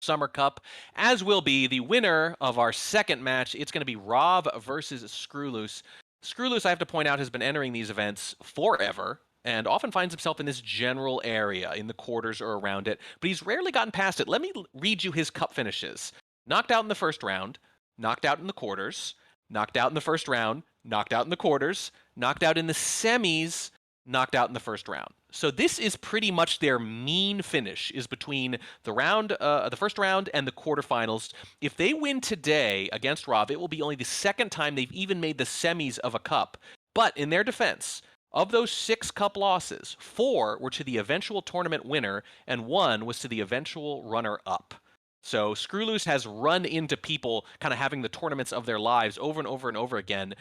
Summer Cup, as will be the winner of our second match. It's going to be Rov versus skrewl00se. skrewl00se, I have to point out, has been entering these events forever and often finds himself in this general area, in the quarters or around it, but he's rarely gotten past it. Let me read you his cup finishes. Knocked out in the first round, knocked out in the quarters, knocked out in the first round, knocked out in the quarters, knocked out in the semis, knocked out in the first round. So this is pretty much their mean finish, is between the first round and the quarterfinals. If they win today against Rov, it will be only the second time they've even made the semis of a cup. But in their defense, of those 6 cup losses, 4 were to the eventual tournament winner, and 1 was to the eventual runner-up. So skrewl00se has run into people kind of having the tournaments of their lives over and over and over again.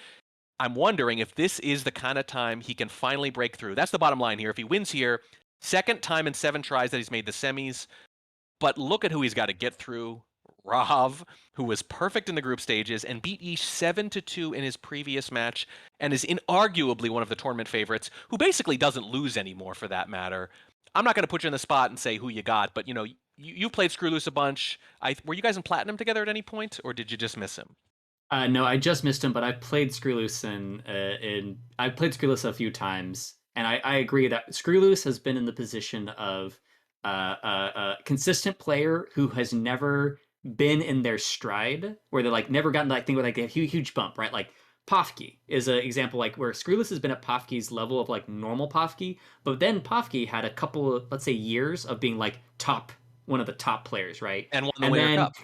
I'm wondering if this is the kind of time he can finally break through. That's the bottom line here. If he wins here, second time in 7 tries that he's made the semis. But look at who he's got to get through. Rov, who was perfect in the group stages and beat Yeesh 7-2 in his previous match, and is inarguably one of the tournament favorites, who basically doesn't lose anymore for that matter. I'm not going to put you in the spot and say who you got, but you played skrewl00se a bunch. Were you guys in Platinum together at any point, or did you just miss him? No, I just missed him, but I played skrewl00se in I played skrewl00se a few times, and I agree that skrewl00se has been in the position of a consistent player who has never been in their stride, where they're like never gotten that thing where like a huge bump, right? Like Pofke is an example, like where skrewl00se has been at Pofke's level of like normal Pofke, but then Pofke had a couple of, let's say, years of being like one of the top players, right? And won the And Winter then Cup.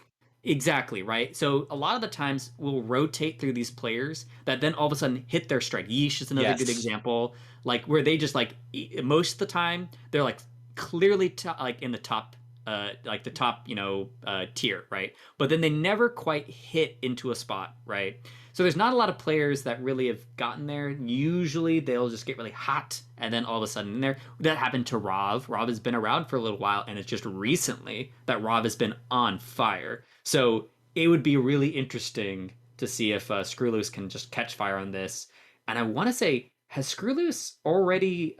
exactly, right? So a lot of the times we'll rotate through these players that then all of a sudden hit their stride. Yeesh is another good Yes. example, like where they just like most of the time they're like clearly like in the top like the top, tier, right? But then they never quite hit into a spot, right? So there's not a lot of players that really have gotten there. Usually they'll just get really hot and then all of a sudden in there. That happened to Rov. Rov has been around for a little while, and it's just recently that Rov has been on fire. So it would be really interesting to see if skrewl00se can just catch fire on this. And I want to say, has skrewl00se already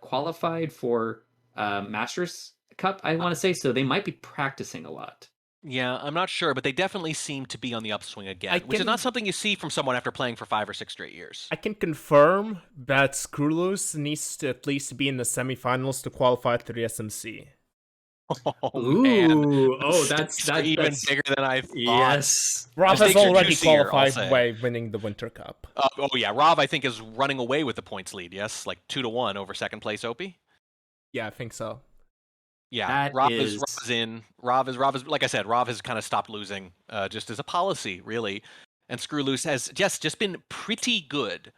qualified for Masters Cup? I want to say so. They might be practicing a lot. Yeah, I'm not sure, but they definitely seem to be on the upswing I again, which is not can something you see from someone after playing for 5 or 6 straight years. I can confirm that skrewl00se needs to at least be in the semifinals to qualify to the SMC. Oh man, Ooh, the stakes are even that's bigger than I thought. yes. The Rov has stakes are already juicier, I'll qualified say. by winning the Winter Cup. Oh yeah, Rov I think is running away with the points lead. Yes, like 2-1 over second place Opie. Yeah, I think so. Yeah, That Rov is is Rov is in. Rov is like I said. Rov has kind of stopped losing, just as a policy, really. And skrewl00se has just been pretty good,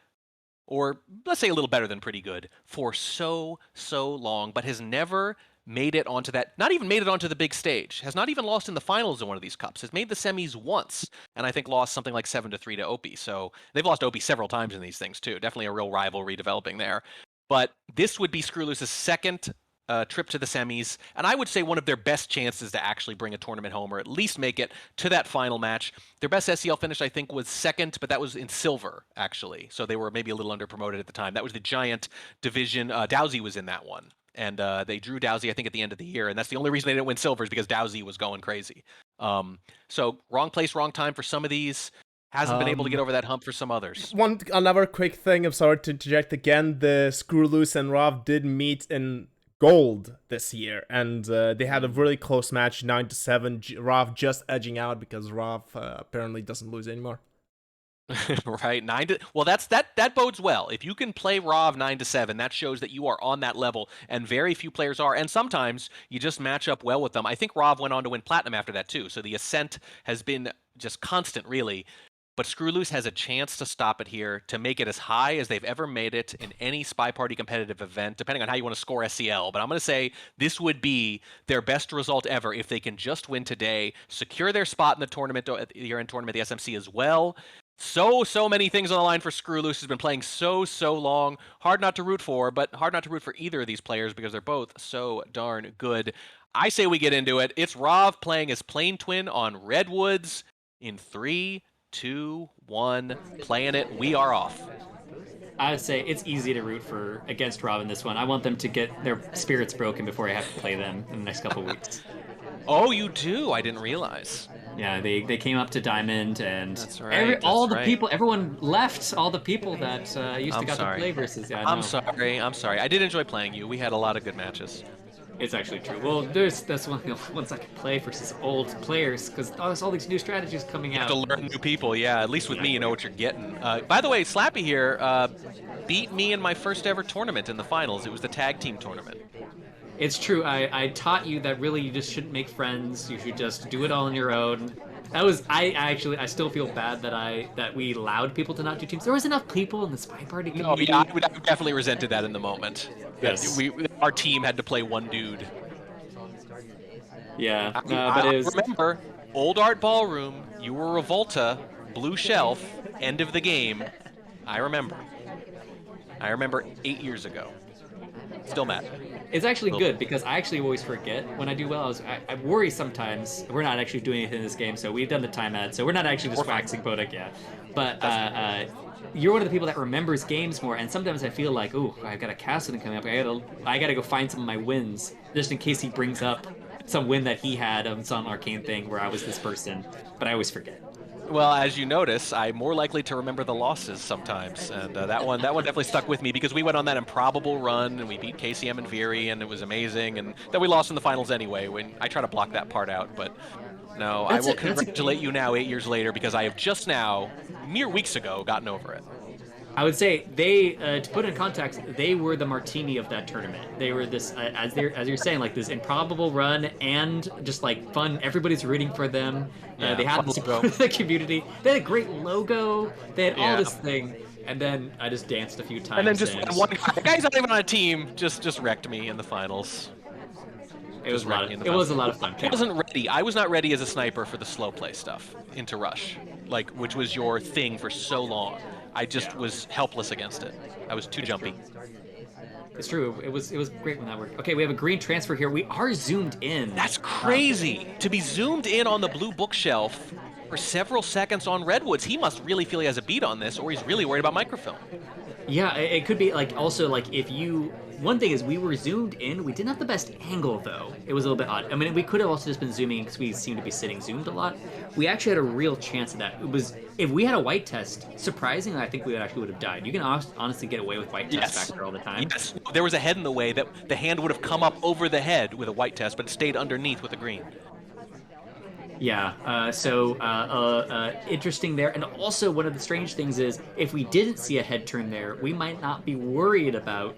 or let's say a little better than pretty good, for so long, but has never made it onto that. Not even made it onto the big stage. Has not even lost in the finals in one of these cups. Has made the semis once, and I think lost something like 7-3 to Opie. So they've lost Opie several times in these things too. Definitely a real rivalry developing there. But this would be skrewl00se's second trip to the semis, and I would say one of their best chances to actually bring a tournament home, or at least make it to that final match. Their best SEL finish, I think, was second, but that was in silver, actually. So they were maybe a little underpromoted at the time. That was the Giant division. Dowsey was in that one, and they drew Dowsey, I think, at the end of the year, and that's the only reason they didn't win silver, is because Dowsey was going crazy. So wrong place, wrong time for some of these. Hasn't been able to get over that hump for some others. Another quick thing, I'm sorry to interject again, the skrewl00se and Rov did meet in gold this year, and they had a really close match, 9-7. Rov just edging out because Rov apparently doesn't lose anymore. Right, well, that bodes well. If you can play Rov 9-7, that shows that you are on that level, and very few players are. And sometimes you just match up well with them. I think Rov went on to win Platinum after that too, so the ascent has been just constant, really. But skrewl00se has a chance to stop it here, to make it as high as they've ever made it in any SpyParty competitive event, depending on how you want to score SCL. But I'm going to say this would be their best result ever if they can just win today, secure their spot in the tournament, the year-end tournament, the SMC as well. So many things on the line for skrewl00se. Has been playing so long. Hard not to root for, but hard not to root for either of these players because they're both so darn good. I say we get into it. It's Rov playing as Plane Twin on Redwoods in 3, 2, 1, playing it. We are off. I would say it's easy to root for against Rob in this one. I want them to get their spirits broken before I have to play them in the next couple weeks. Oh, you do? I didn't realize. Yeah, they came up to Diamond, and That's right. That's right. everyone left. All the people that used to I'm got to sorry. play versus. Yeah, I'm no, sorry. I'm sorry. I did enjoy playing you. We had a lot of good matches. it's actually true. Well, that's one of the only ones I can play versus old players because there's all these new strategies coming You have to out. learn new people. Yeah, at least with me, you know Exactly. what you're getting. By the way, Slappy here beat me in my first ever tournament in the finals. It was the tag team tournament. It's true. I taught you that really you just shouldn't make friends. You should just do it all on your own. That was I still feel bad that we allowed people to not do teams. There was enough people in the Spy Party No, yeah, community. I definitely resented that in the moment. That Yes. our team had to play one dude. Yeah. I, No, but I it was remember old art ballroom. You were Revolta, blue shelf, end of the game. I remember. I remember 8 years ago. Still mad. it's actually A little good bit. because I actually always forget when I do well. I worry sometimes. We're not actually doing anything in this game, so we've done the time ad, so we're not actually We're just fine. waxing Bodak yet. But That's you're one of the people that remembers games more, and sometimes I feel like, ooh, I've got a Cassidy coming up. I gotta go find some of my wins just in case he brings up some win that he had on some arcane thing where I was this person. But I always forget. well, as you notice, I'm more likely to remember the losses sometimes, and that one definitely stuck with me because we went on that improbable run and we beat KCM and Veery, and it was amazing, and then we lost in the finals anyway. When I try to block that part out, but no, I That's will it. That's a congratulate you now, 8 years later, because I have just now, mere weeks ago, gotten over it. I would say they, to put it in context, they were the martini of that tournament. They were this, as you're saying, like this improbable run and just like fun. Everybody's rooting for them. They Yeah, had fun the support logo. of the community. They had a great logo. They had all Yeah, this thing, and then I just danced a few and then times, just and one guy, the guy's not even on a team, just wrecked me in the finals. it was Just a lot wrecked of me in the it finals. was a lot of I fun. Can't lie. wasn't ready. I was not ready as a sniper for the slow play stuff into Rush, like which was your thing for so long. I just Yeah, was helpless against it. I was too it's true. jumpy. It's true. It was great when that worked. Okay, we have a green transfer here. We are zoomed in. That's Um, crazy. To be zoomed in on the blue bookshelf for several seconds on Redwoods, he must really feel he has a beat on this, or he's really worried about microfilm. Yeah, it could be like also like if you. One thing is we were zoomed in. We didn't have the best angle though. It was a little bit odd. I mean, we could have also just been zooming because we seem to be sitting zoomed a lot. We actually had a real chance of that. It was if we had a white test. Surprisingly, I think we would have died. You can honestly get away with white test Yes. factor all the time. Yes. There was a head in the way that the hand would have come up over the head with a white test, but it stayed underneath with a green. Yeah. Interesting there. And also, one of the strange things is if we didn't see a head turn there, we might not be worried about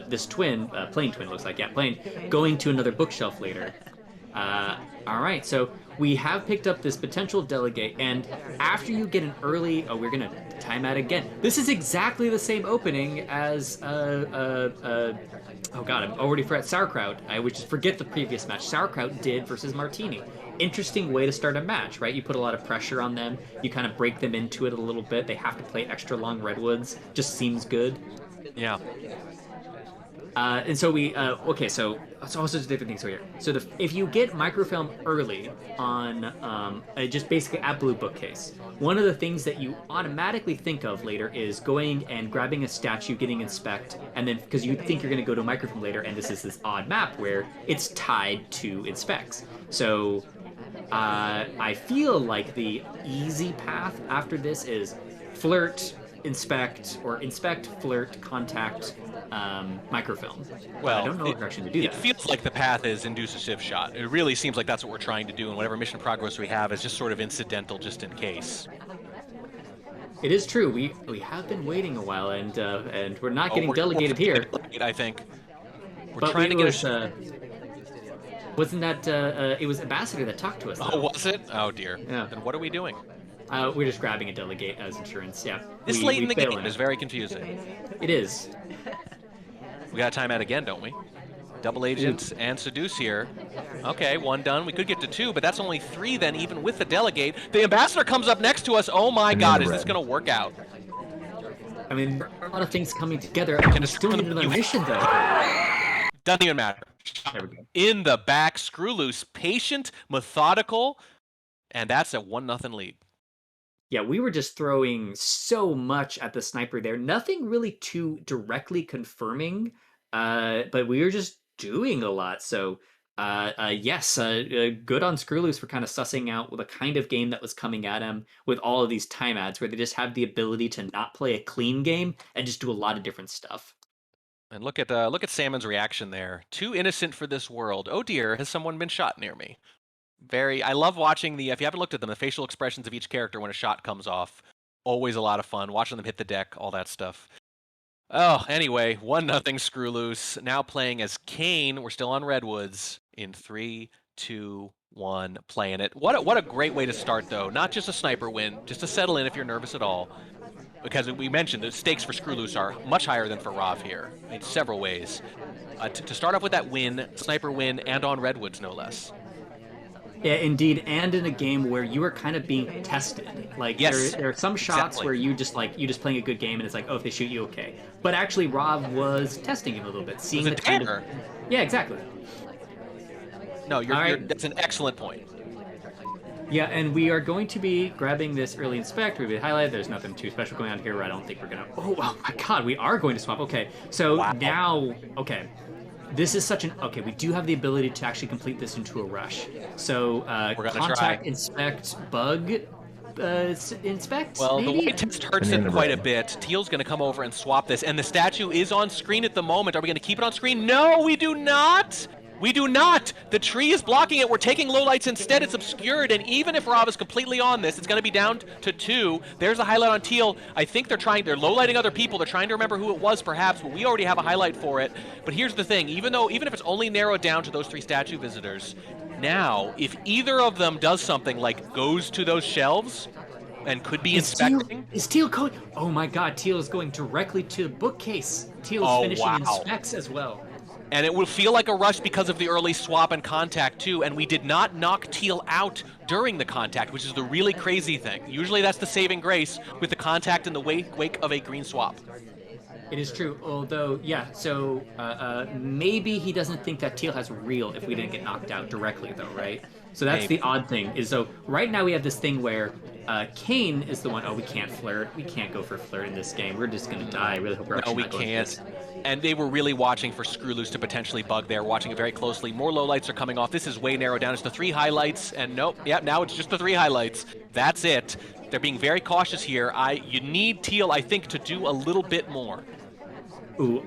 this twin, plane twin looks like, yeah, plane, going to another bookshelf later. All right, so we have picked up this potential delegate, and after you get an early, oh, we're gonna time out again. This is exactly the same opening as oh god, I'm already forgot sauerkraut. I would just forget the previous match. Sauerkraut did versus Martini. Interesting way to start a match, right? You put a lot of pressure on them. You kind of break them into it a little bit. They have to play extra long redwoods. Just seems good. Yeah. And so we okay, so it's all sorts of different things here. So if you get microfilm early on just basically at Blue Bookcase, one of the things that you automatically think of later is going and grabbing a statue, getting inspect, and then because you think you're going to go to microfilm later, and this is this odd map where it's tied to inspects. So I feel like the easy path after this is flirt, inspect, or inspect, flirt, contact, microfilm. But I Well, don't know a direction to do it that. feels like the path is induce a civ shot. It really seems like that's what we're trying to do, and whatever mission progress we have is just sort of incidental, just in case. It is true. We have been waiting a while, and we're not Oh, getting we're delegated here. I think we're But trying we to get a. was wasn't that it was Ambassador that talked to us Oh, though. was it? Oh dear. Yeah. Then what are we doing? We're just grabbing a delegate as insurance. Yeah. This We late we in the fail game in is it. very confusing. It is. We got to time out again, don't we? Double Ooh. agents and seduce here. Okay, one done. We could get to two, but that's only three then, even with the delegate. The ambassador comes up next to us. Oh my I'm in god, the is this red. going to work out? I mean, there are a lot of things coming together. Can We still destroy need them. another mission though. Doesn't even matter. There we go. In the back, screw loose, patient, methodical, and that's a 1-0 lead. Yeah, we were just throwing so much at the sniper there. Nothing really too directly confirming, but we were just doing a lot. So Yes, good on skrewl00se for kind of sussing out the kind of game that was coming at him with all of these time ads, where they just have the ability to not play a clean game and just do a lot of different stuff. And look at Salmon's reaction there. Too innocent for this world. Oh dear, has someone been shot near me? I love watching if you haven't looked at them, the facial expressions of each character when a shot comes off. Always a lot of fun. Watching them hit the deck, all that stuff. Oh, anyway, 1-0 skrewl00se. Now playing as Kane. We're still on Redwoods in 3, 2, 1, playing it. What a great way to start, though. Not just a sniper win, just to settle in if you're nervous at all. Because we mentioned the stakes for skrewl00se are much higher than for Rav here in several ways. To start off with that win, sniper win, and on Redwoods, no less. Yeah, indeed, and in a game where you are kind of being tested. Like Yes, there are some shots exactly. where you just playing a good game, and it's like, oh, if they shoot you, okay. But actually, Rob was testing him a little bit, seeing It the was a kind of dare. yeah, exactly. No, All right, that's an excellent point. yeah, and we are going to be grabbing this early inspect. We've been highlighted. There's nothing too special going on here. I don't think we're gonna. Oh my God, we are going to swap. Okay, so Wow. now, okay. This is such an okay. We do have the ability to actually complete this into a rush. So We're gonna contact, try. inspect, bug, inspect. Well, the Maybe. white test hurts it quite a bit. Teal's going to come over and swap this, and the statue is on screen at the moment. Are we going to keep it on screen? No, we do not! We do not! The tree is blocking it. We're taking lowlights instead. It's obscured, and even if Rob is completely on this, it's going to be down to 2. There's a highlight on Teal. I think they're lowlighting other people. They're trying to remember who it was, perhaps, but we already have a highlight for it. But here's the thing. Even if it's only narrowed down to those 3 statue visitors, now, if either of them does something like goes to those shelves and could be inspecting. Is Teal going? Oh my God, Teal is going directly to the bookcase. Teal is finishing Wow. inspects as well. And it will feel like a rush because of the early swap and contact too, and we did not knock Teal out during the contact, which is the really crazy thing. Usually that's the saving grace with the contact in the wake of a green swap. It is true, although, yeah, so maybe he doesn't think that Teal has real if we didn't get knocked out directly, though, right? So that's Maybe. the odd thing, is so right now we have this thing where Kane is the one, oh, we can't flirt. We can't go for flirt in this game. We're just going to die. I really hope we're No, actually we not going for can't. this. And they were really watching for skrewl00se to potentially bug there, watching it very closely. More lowlights are coming off. This is way narrowed down. It's the 3 highlights, and nope, yeah, now it's just the 3 highlights. That's it. They're being very cautious here. You need Teal, I think, to do a little bit more. Ooh,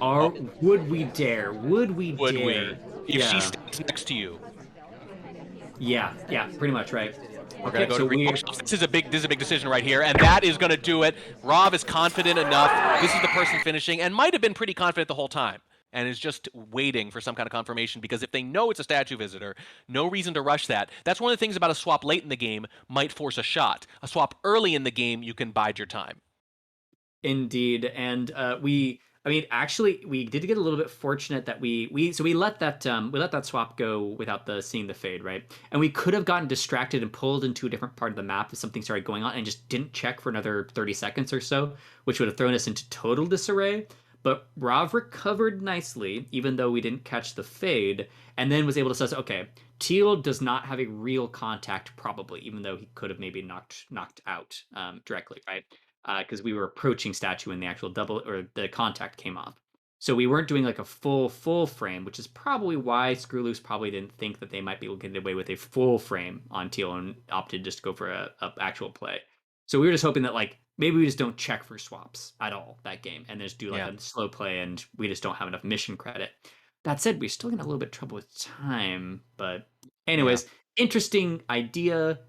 would we dare? Would we Would dare? we? If she stands next to you. Yeah, pretty much, right. We're gonna go to green bookshelves. This is a big decision right here, and that is gonna do it. Rob is confident enough. This is the person finishing, and might have been pretty confident the whole time, and is just waiting for some kind of confirmation, because if they know it's a statue visitor, no reason to rush that. That's one of the things about a swap late in the game might force a shot. A swap early in the game, you can bide your time. Indeed, and actually, we did get a little bit fortunate that we let that swap go without seeing the fade, right? And we could have gotten distracted and pulled into a different part of the map if something started going on, and just didn't check for another 30 seconds or so, which would have thrown us into total disarray. But Rav recovered nicely, even though we didn't catch the fade, and then was able to say, okay, Teal does not have a real contact, probably, even though he could have maybe knocked out directly, right? Because we were approaching statue when the actual double or the contact came off. So we weren't doing like a full frame, which is probably why skrewl00se probably didn't think that they might be able to get away with a full frame on Teal and opted just to go for a actual play. So we were just hoping that like maybe we just don't check for swaps at all that game and just do like a slow play, and we just don't have enough mission credit. That said, we still get a little bit of trouble with time, but anyways, interesting idea.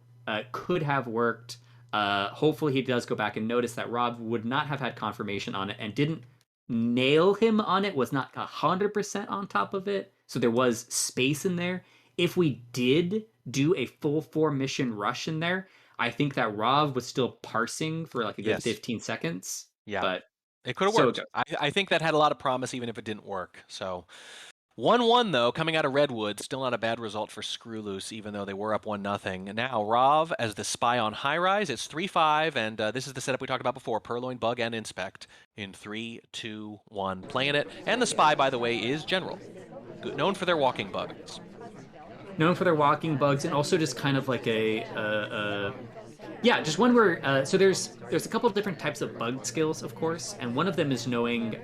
Could have worked. Hopefully he does go back and notice that Rob would not have had confirmation on it and didn't nail him on it, was not 100% on top of it. So there was space in there. If we did do a full 4 mission rush in there, I think that Rob was still parsing for like a good 15 seconds. Yeah, but it could have worked. I think that had a lot of promise, even if it didn't work. So 1-1 though, coming out of Redwoods, still not a bad result for skrewl00se, even though they were up 1-0. Now Rav as the spy on high rise. It's 3-5, and this is the setup we talked about before: Purloin, Bug, and Inspect in 3, 2, 1, playing it. And the spy, by the way, is General, known for their walking bugs. Known for their walking bugs, and also just kind of like just one where so there's a couple of different types of bug skills, of course, and one of them is knowing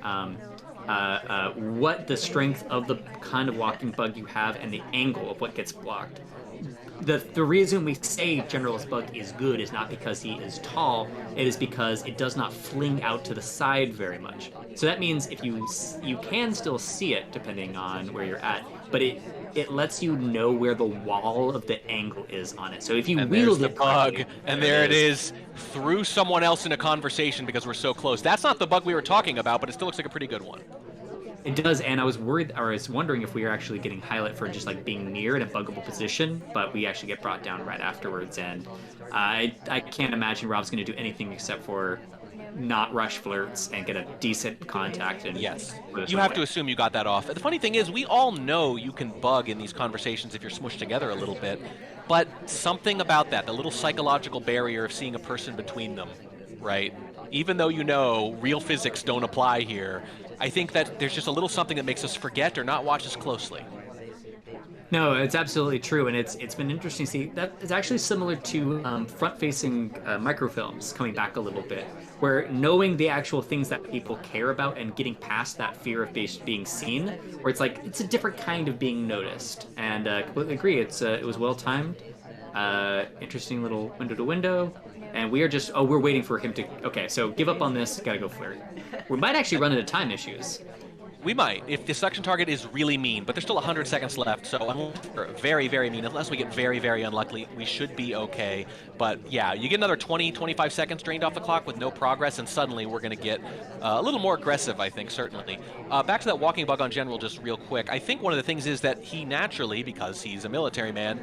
what the strength of the kind of walking bug you have and the angle of what gets blocked. The reason we say General's bug is good is not because he is tall, it is because it does not fling out to the side very much. So that means if you can still see it depending on where you're at, but it lets you know where the wall of the angle is on it. So if you And there's wield the it bug, correctly, and there it is, threw someone else in a conversation because we're so close. That's not the bug we were talking about, but it still looks like a pretty good one. It does, and I was worried, or I was wondering if we were actually getting highlight for just like being near in a buggable position, but we actually get brought down right afterwards, and I can't imagine Rob's going to do anything except for not rush flirts and get a decent contact. And Yes. put us You have away. to assume you got that off. The funny thing is, we all know you can bug in these conversations if you're smushed together a little bit, but something about that, the little psychological barrier of seeing a person between them, right? Even though you know real physics don't apply here, I think that there's just a little something that makes us forget or not watch as closely. No, it's absolutely true, and it's been interesting to see that it's actually similar to front-facing microfilms coming back a little bit, where knowing the actual things that people care about and getting past that fear of being seen, where it's like it's a different kind of being noticed. And completely agree, it was well timed, interesting little window to window, and we are just we're waiting for him to okay, so give up on this, gotta go flirt. We might actually run into time issues. We might, if the suction target is really mean, but there's still 100 seconds left, so unless we're very, very mean, unless we get very, very unlucky, we should be okay. But yeah, you get another 20, 25 seconds drained off the clock with no progress, and suddenly we're going to get a little more aggressive, I think, certainly. Back to that walking bug on general, just real quick. I think one of the things is that he naturally, because he's a military man,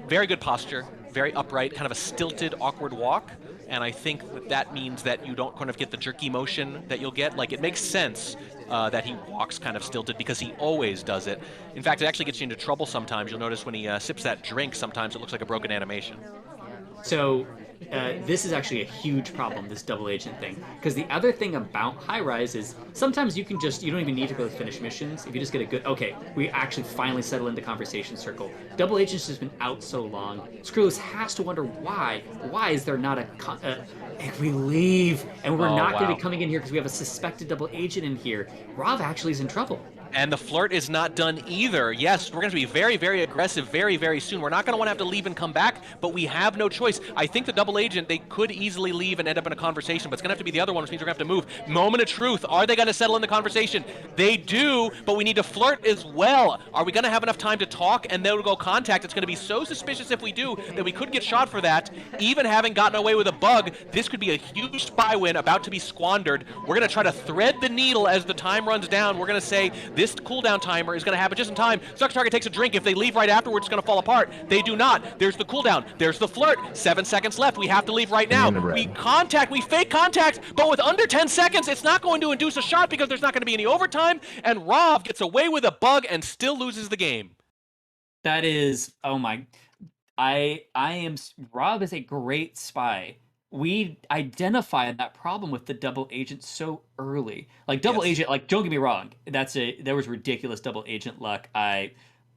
very good posture, very upright, kind of a stilted, awkward walk. And I think that means that you don't kind of get the jerky motion that you'll get. Like, it makes sense that he walks kind of stilted because he always does it. In fact, it actually gets you into trouble sometimes. You'll notice when he sips that drink, sometimes it looks like a broken animation. So this is actually a huge problem, this double agent thing. Because the other thing about high rise is sometimes you don't even need to go finish missions. If you just get a good, okay, we actually finally settle into conversation circle. Double agent's just been out so long. skrewl00se has to wonder why. Why is there not if we leave and we're not going to be coming in here because we have a suspected double agent in here, Rob actually is in trouble. And the flirt is not done either. Yes, we're going to be very, very aggressive very, very soon. We're not going to want to have to leave and come back, but we have no choice. I think the double agent, they could easily leave and end up in a conversation, but it's going to have to be the other one, which means we're going to have to move. Moment of truth. Are they going to settle in the conversation? They do, but we need to flirt as well. Are we going to have enough time to talk and then go contact? It's going to be so suspicious if we do that we could get shot for that. Even having gotten away with a bug, this could be a huge spy win about to be squandered. We're going to try to thread the needle as the time runs down. We're going to say this cooldown timer is going to happen just in time. Suction target takes a drink. If they leave right afterwards, it's going to fall apart. They do not. There's the cooldown. There's the flirt. 7 seconds left. We have to leave right now. We fake contact, but with under 10 seconds, it's not going to induce a shot because there's not going to be any overtime, and Rob gets away with a bug and still loses the game. That is, oh my, Rob is a great spy. We identified that problem with the double agent so early. Like double agent, like don't get me wrong, there was ridiculous double agent luck.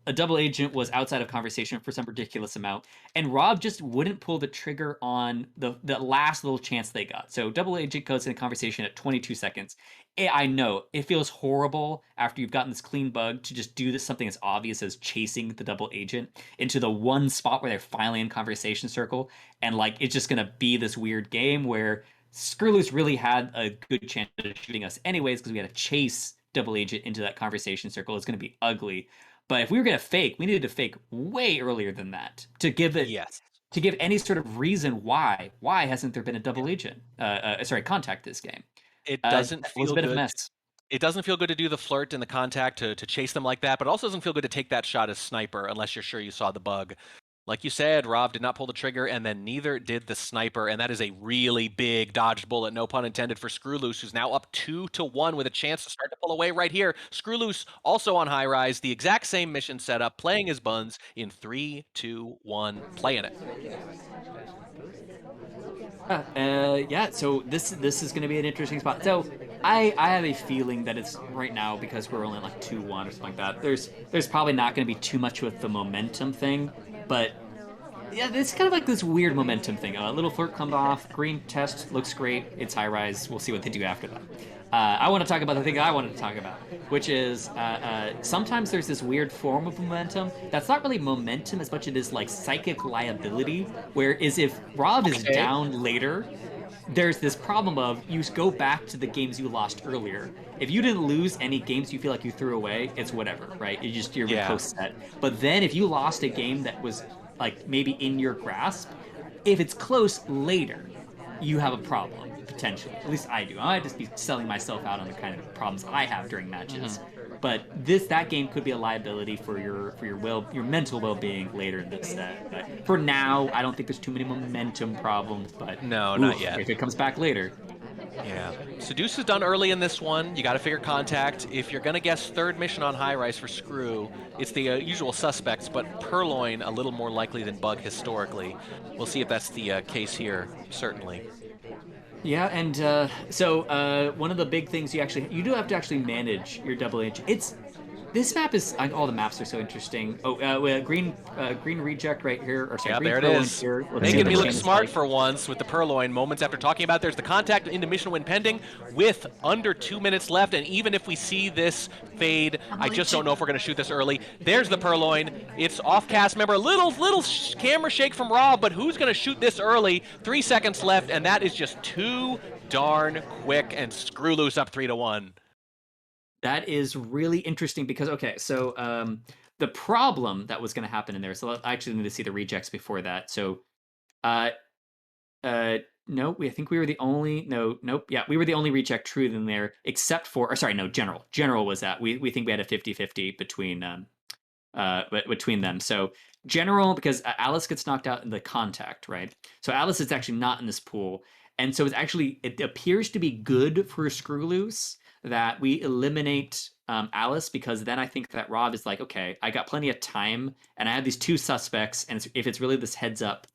A double agent was outside of conversation for some ridiculous amount, and Rob just wouldn't pull the trigger on the last little chance they got. So double agent goes in a conversation at 22 seconds. I know it feels horrible after you've gotten this clean bug to just do something as obvious as chasing the double agent into the one spot where they're finally in conversation circle, and like it's just gonna be this weird game where skrewl00se really had a good chance of shooting us anyways because we had to chase double agent into that conversation circle. It's gonna be ugly. But if we were gonna fake, we needed to fake way earlier than that to give it to give any sort of reason why hasn't there been a double agent contact this game. It doesn't It was feel a bit of a good. mess. It doesn't feel good to do the flirt and the contact to chase them like that, but it also doesn't feel good to take that shot as sniper unless you're sure you saw the bug. Like you said, Rob did not pull the trigger, and then neither did the sniper, and that is a really big dodged bullet, no pun intended, for skrewl00se, who's now up 2-1 with a chance to start to pull away right here. skrewl00se also on high rise, the exact same mission setup, playing his buns in 3, 2, 1, playing it. Yeah, so this is going to be an interesting spot. So I have a feeling that it's right now because we're only like 2-1 or something like that. There's probably not going to be too much with the momentum thing, but yeah, it's kind of like this weird momentum thing. A little flirt comes off, green test looks great. It's high rise. We'll see what they do after that. I want to talk about the thing I wanted to talk about, which is sometimes there's this weird form of momentum that's not really momentum as much as it is like psychic liability, where is if Rob is Okay. down later, there's this problem of you go back to the games you lost earlier. If you didn't lose any games you feel like you threw away, it's whatever, right? You're Yeah. repost set. But then if you lost a game that was like maybe in your grasp, if it's close later, you have a problem potentially. At least I do. I might just be selling myself out on the kind of problems I have during matches. Hmm. But that game could be a liability for your mental well being later in the set. But for now, I don't think there's too many momentum problems. But No, not oof, yet. if it comes back later, Yeah. Seduce is done early in this one. You got to figure contact. If you're going to guess third mission on high rise for Screw, it's the usual suspects, but Purloin a little more likely than Bug historically. We'll see if that's the case here, certainly. yeah. And one of the big things you do have to actually manage your double H. This map is all the maps are so interesting. Oh, green reject right here, or sorry, Yeah, green there it Purloin is. here. Let's see what Making the me look chain is smart like. for once with the Purloin. Moments after talking about, there's the contact into mission win pending with under 2 minutes left. And even if we see this fade, I just don't know if we're going to shoot this early. There's the Purloin. It's off cast. Remember, a little camera shake from Rob, but who's going to shoot this early? 3 seconds left, and that is just too darn quick. And Screw Loose up 3-1. That is really interesting because okay, so the problem that was going to happen in there. So I actually need to see the rejects before that. So uh no, I think we were the only no, nope, yeah, we were the only reject truth in there except for or sorry, no, general. General was that. We think we had a 50-50 between them. So general because Alice gets knocked out in the contact, right? So Alice is actually not in this pool. And so it appears to be good for Screw Loose that we eliminate Alice because then I think that Rob is like, okay, I got plenty of time and I have these two suspects, and if it's really this heads up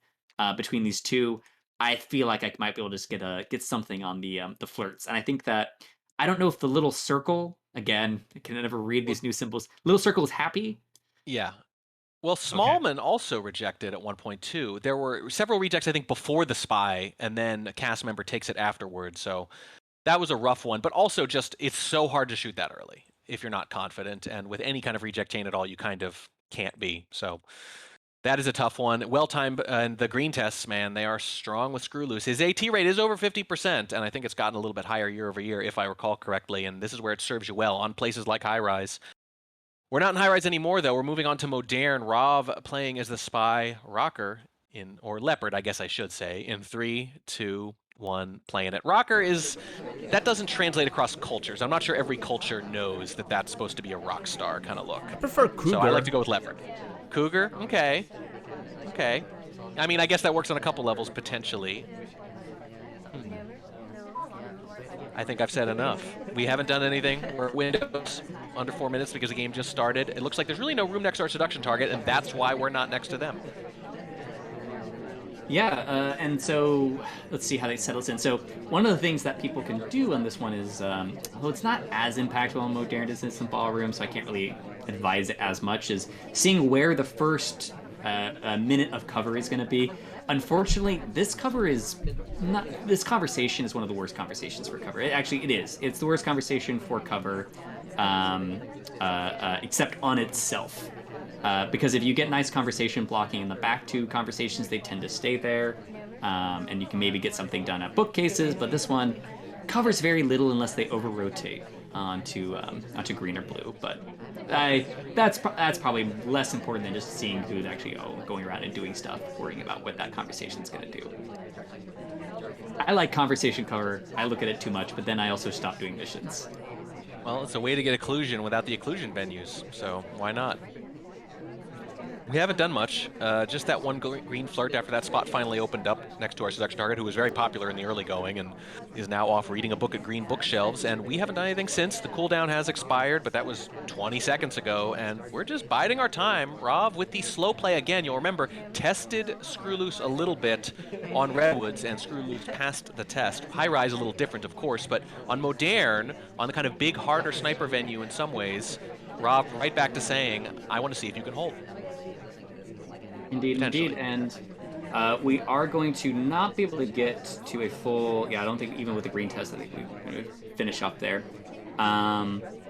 between these two, I feel like I might be able to just get something on the flirts. And I think that I don't know if the little circle again, I can never read these new symbols. Little circle is happy. Yeah. Well, Okay. Smallman also rejected at one point too. There were several rejects, I think, before the spy, and then a cast member takes it afterwards. So that was a rough one. But also, just it's so hard to shoot that early if you're not confident, and with any kind of reject chain at all, you kind of can't be. So that is a tough one. Well timed, and the green tests, man, they are strong with Screw Loose. His AT rate is over 50%, and I think it's gotten a little bit higher year over year, if I recall correctly. And this is where it serves you well on places like High Rise. We're not in high rise anymore, though. We're moving on to modern. Rav playing as the spy rocker or leopard, I guess I should say, in 3, 2, 1, playing it. Rocker is that doesn't translate across cultures. I'm not sure every culture knows that that's supposed to be a rock star kind of look. I prefer So I like to Cougar. go with leopard. Cougar, okay, okay. I mean, I guess that works on a couple levels potentially. I think I've said enough. We haven't done anything. We're at Windows under 4 minutes because the game just started. It looks like there's really no room next to our seduction target, and that's why we're not next to them. Yeah, and so let's see how they settles in. So one of the things that people can do on this one is, although it's not as impactful on modern as in Ballroom, so I can't really advise it as much, is seeing where the first minute of cover is going to be. Unfortunately, this cover is not. This conversation is one of the worst conversations for cover. It is. It's the worst conversation for cover, except on itself. Because if you get nice conversation blocking in the back two conversations, they tend to stay there, and you can maybe get something done at bookcases. But this one covers very little unless they over rotate onto green or blue. But that's probably less important than just seeing who's actually going around and doing stuff, worrying about what that conversation's going to do. I like conversation cover. I look at it too much, but then I also stop doing missions. Well, it's a way to get occlusion without the occlusion venues, so why not? We haven't done much. Just that one green flirt after that spot finally opened up next to our seduction target, who was very popular in the early going and is now off reading a book at green bookshelves. And we haven't done anything since. The cooldown has expired, but that was 20 seconds ago, and we're just biding our time. Rav with the slow play again. You'll remember, tested Screw Loose a little bit on Redwoods, and Screw Loose passed the test. High Rise a little different, of course, but on Modern, on the kind of big, harder sniper venue in some ways, Rav right back to saying, I want to see if you can hold. Indeed, indeed, Potentially. and We are going to not be able to get to a full. Yeah, I don't think even with the green test, I think we're going to finish up there.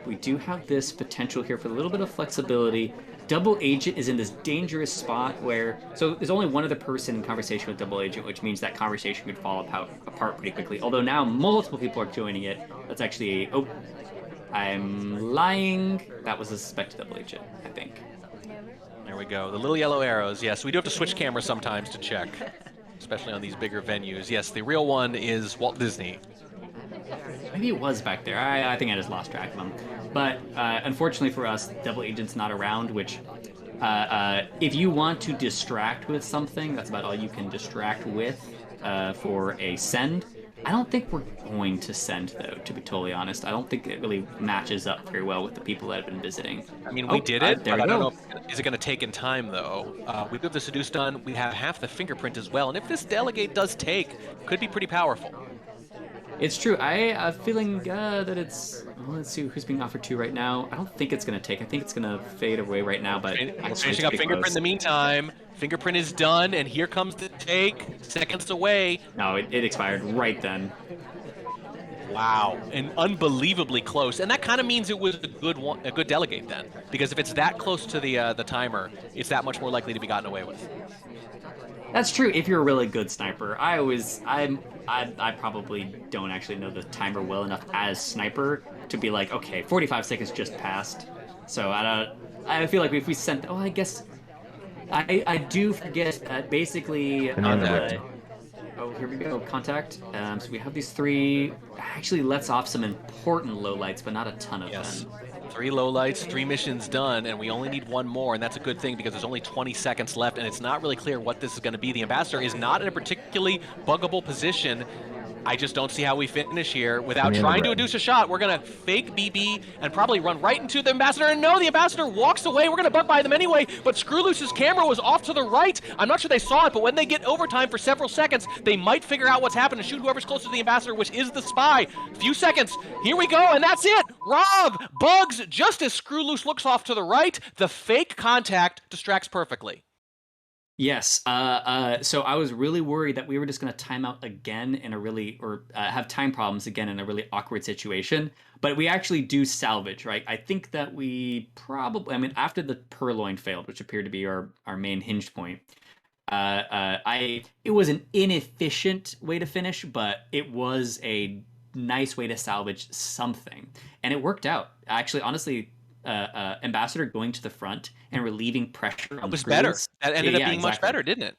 We do have this potential here for a little bit of flexibility. Double Agent is in this dangerous spot where so there's only one other person in conversation with Double Agent, which means that conversation could fall apart pretty quickly. Although now multiple people are joining it. That's actually I'm lying. That was a suspected Double Agent, I think. There we go. The little yellow arrows. Yes, we do have to switch cameras sometimes to check, especially on these bigger venues. Yes, the real one is Walt Disney. Maybe it was back there. I think I just lost track of him. But unfortunately for us, Double Agent's not around, which if you want to distract with something, that's about all you can distract with for a send. I don't think we're going to send, though, to be totally honest. I don't think it really matches up very well with the people that have been visiting. I mean, we did it, there but we I go. don't know. Is it going to take in time, though? We have the Seduce done. We have half the fingerprint as well. And if this Delegate does take, could be pretty powerful. It's true. I have a feeling that it's... Well, let's see who's being offered to right now. I don't think it's going to take. I think it's going to fade away right now, but... Finishing up Fingerprint in the meantime. Fingerprint is done, and here comes the take. Seconds away. No, it expired right then. Wow, and unbelievably close. And that kind of means it was a good Delegate then. Because if it's that close to the timer, it's that much more likely to be gotten away with. That's true if you're a really good sniper. I probably don't actually know the timer well enough as sniper to be like, okay, 45 seconds just passed. So I feel like if we sent, I guess I do forget that basically. Here we go, contact. So we have these three. Actually, lets off some important lowlights, but not a ton of them. 3 lowlights, 3 missions done, and we only need 1 more, and that's a good thing because there's only 20 seconds left, and it's not really clear what this is going to be. The Ambassador is not in a particularly buggable position. I just don't see how we finish here without trying to induce a shot. We're going to fake BB and probably run right into the Ambassador. And no, the Ambassador walks away. We're going to bug by them anyway, but skrewl00se's camera was off to the right. I'm not sure they saw it, but when they get overtime for several seconds, they might figure out what's happened and shoot whoever's closer to the Ambassador, which is the spy. Few seconds. Here we go, and that's it. Rob bugs just as skrewl00se looks off to the right. The fake contact distracts perfectly. Yes. So I was really worried that we were just going to time out again in a really, or have time problems again in a really awkward situation. But we actually do salvage, right? I think that we probably, I mean, after the Purloin failed, which appeared to be our main hinge point, it was an inefficient way to finish, but it was a nice way to salvage something. And it worked out. Actually, honestly, Ambassador going to the front and relieving pressure on was better. That ended up being exactly. much better, didn't it?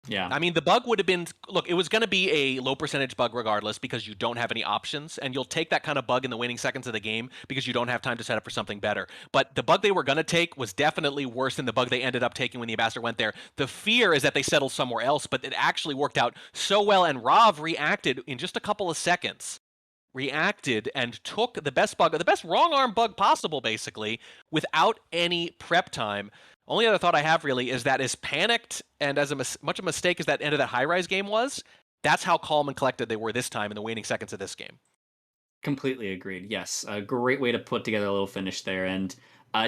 Yeah. I mean, the bug would have been, look, it was going to be a low percentage bug regardless because you don't have any options, and you'll take that kind of bug in the waning seconds of the game because you don't have time to set up for something better. But the bug they were going to take was definitely worse than the bug they ended up taking when the Ambassador went there. The fear is that they settled somewhere else, but it actually worked out so well, and Rav reacted in just a couple of seconds. Reacted and took the best bug, the best wrong arm bug possible, basically, without any prep time. Only other thought I have really is that as panicked and as much a mistake as that end of that high-rise game was, that's how calm and collected they were this time in the waning seconds of this game. Completely agreed. Yes, a great way to put together a little finish there, and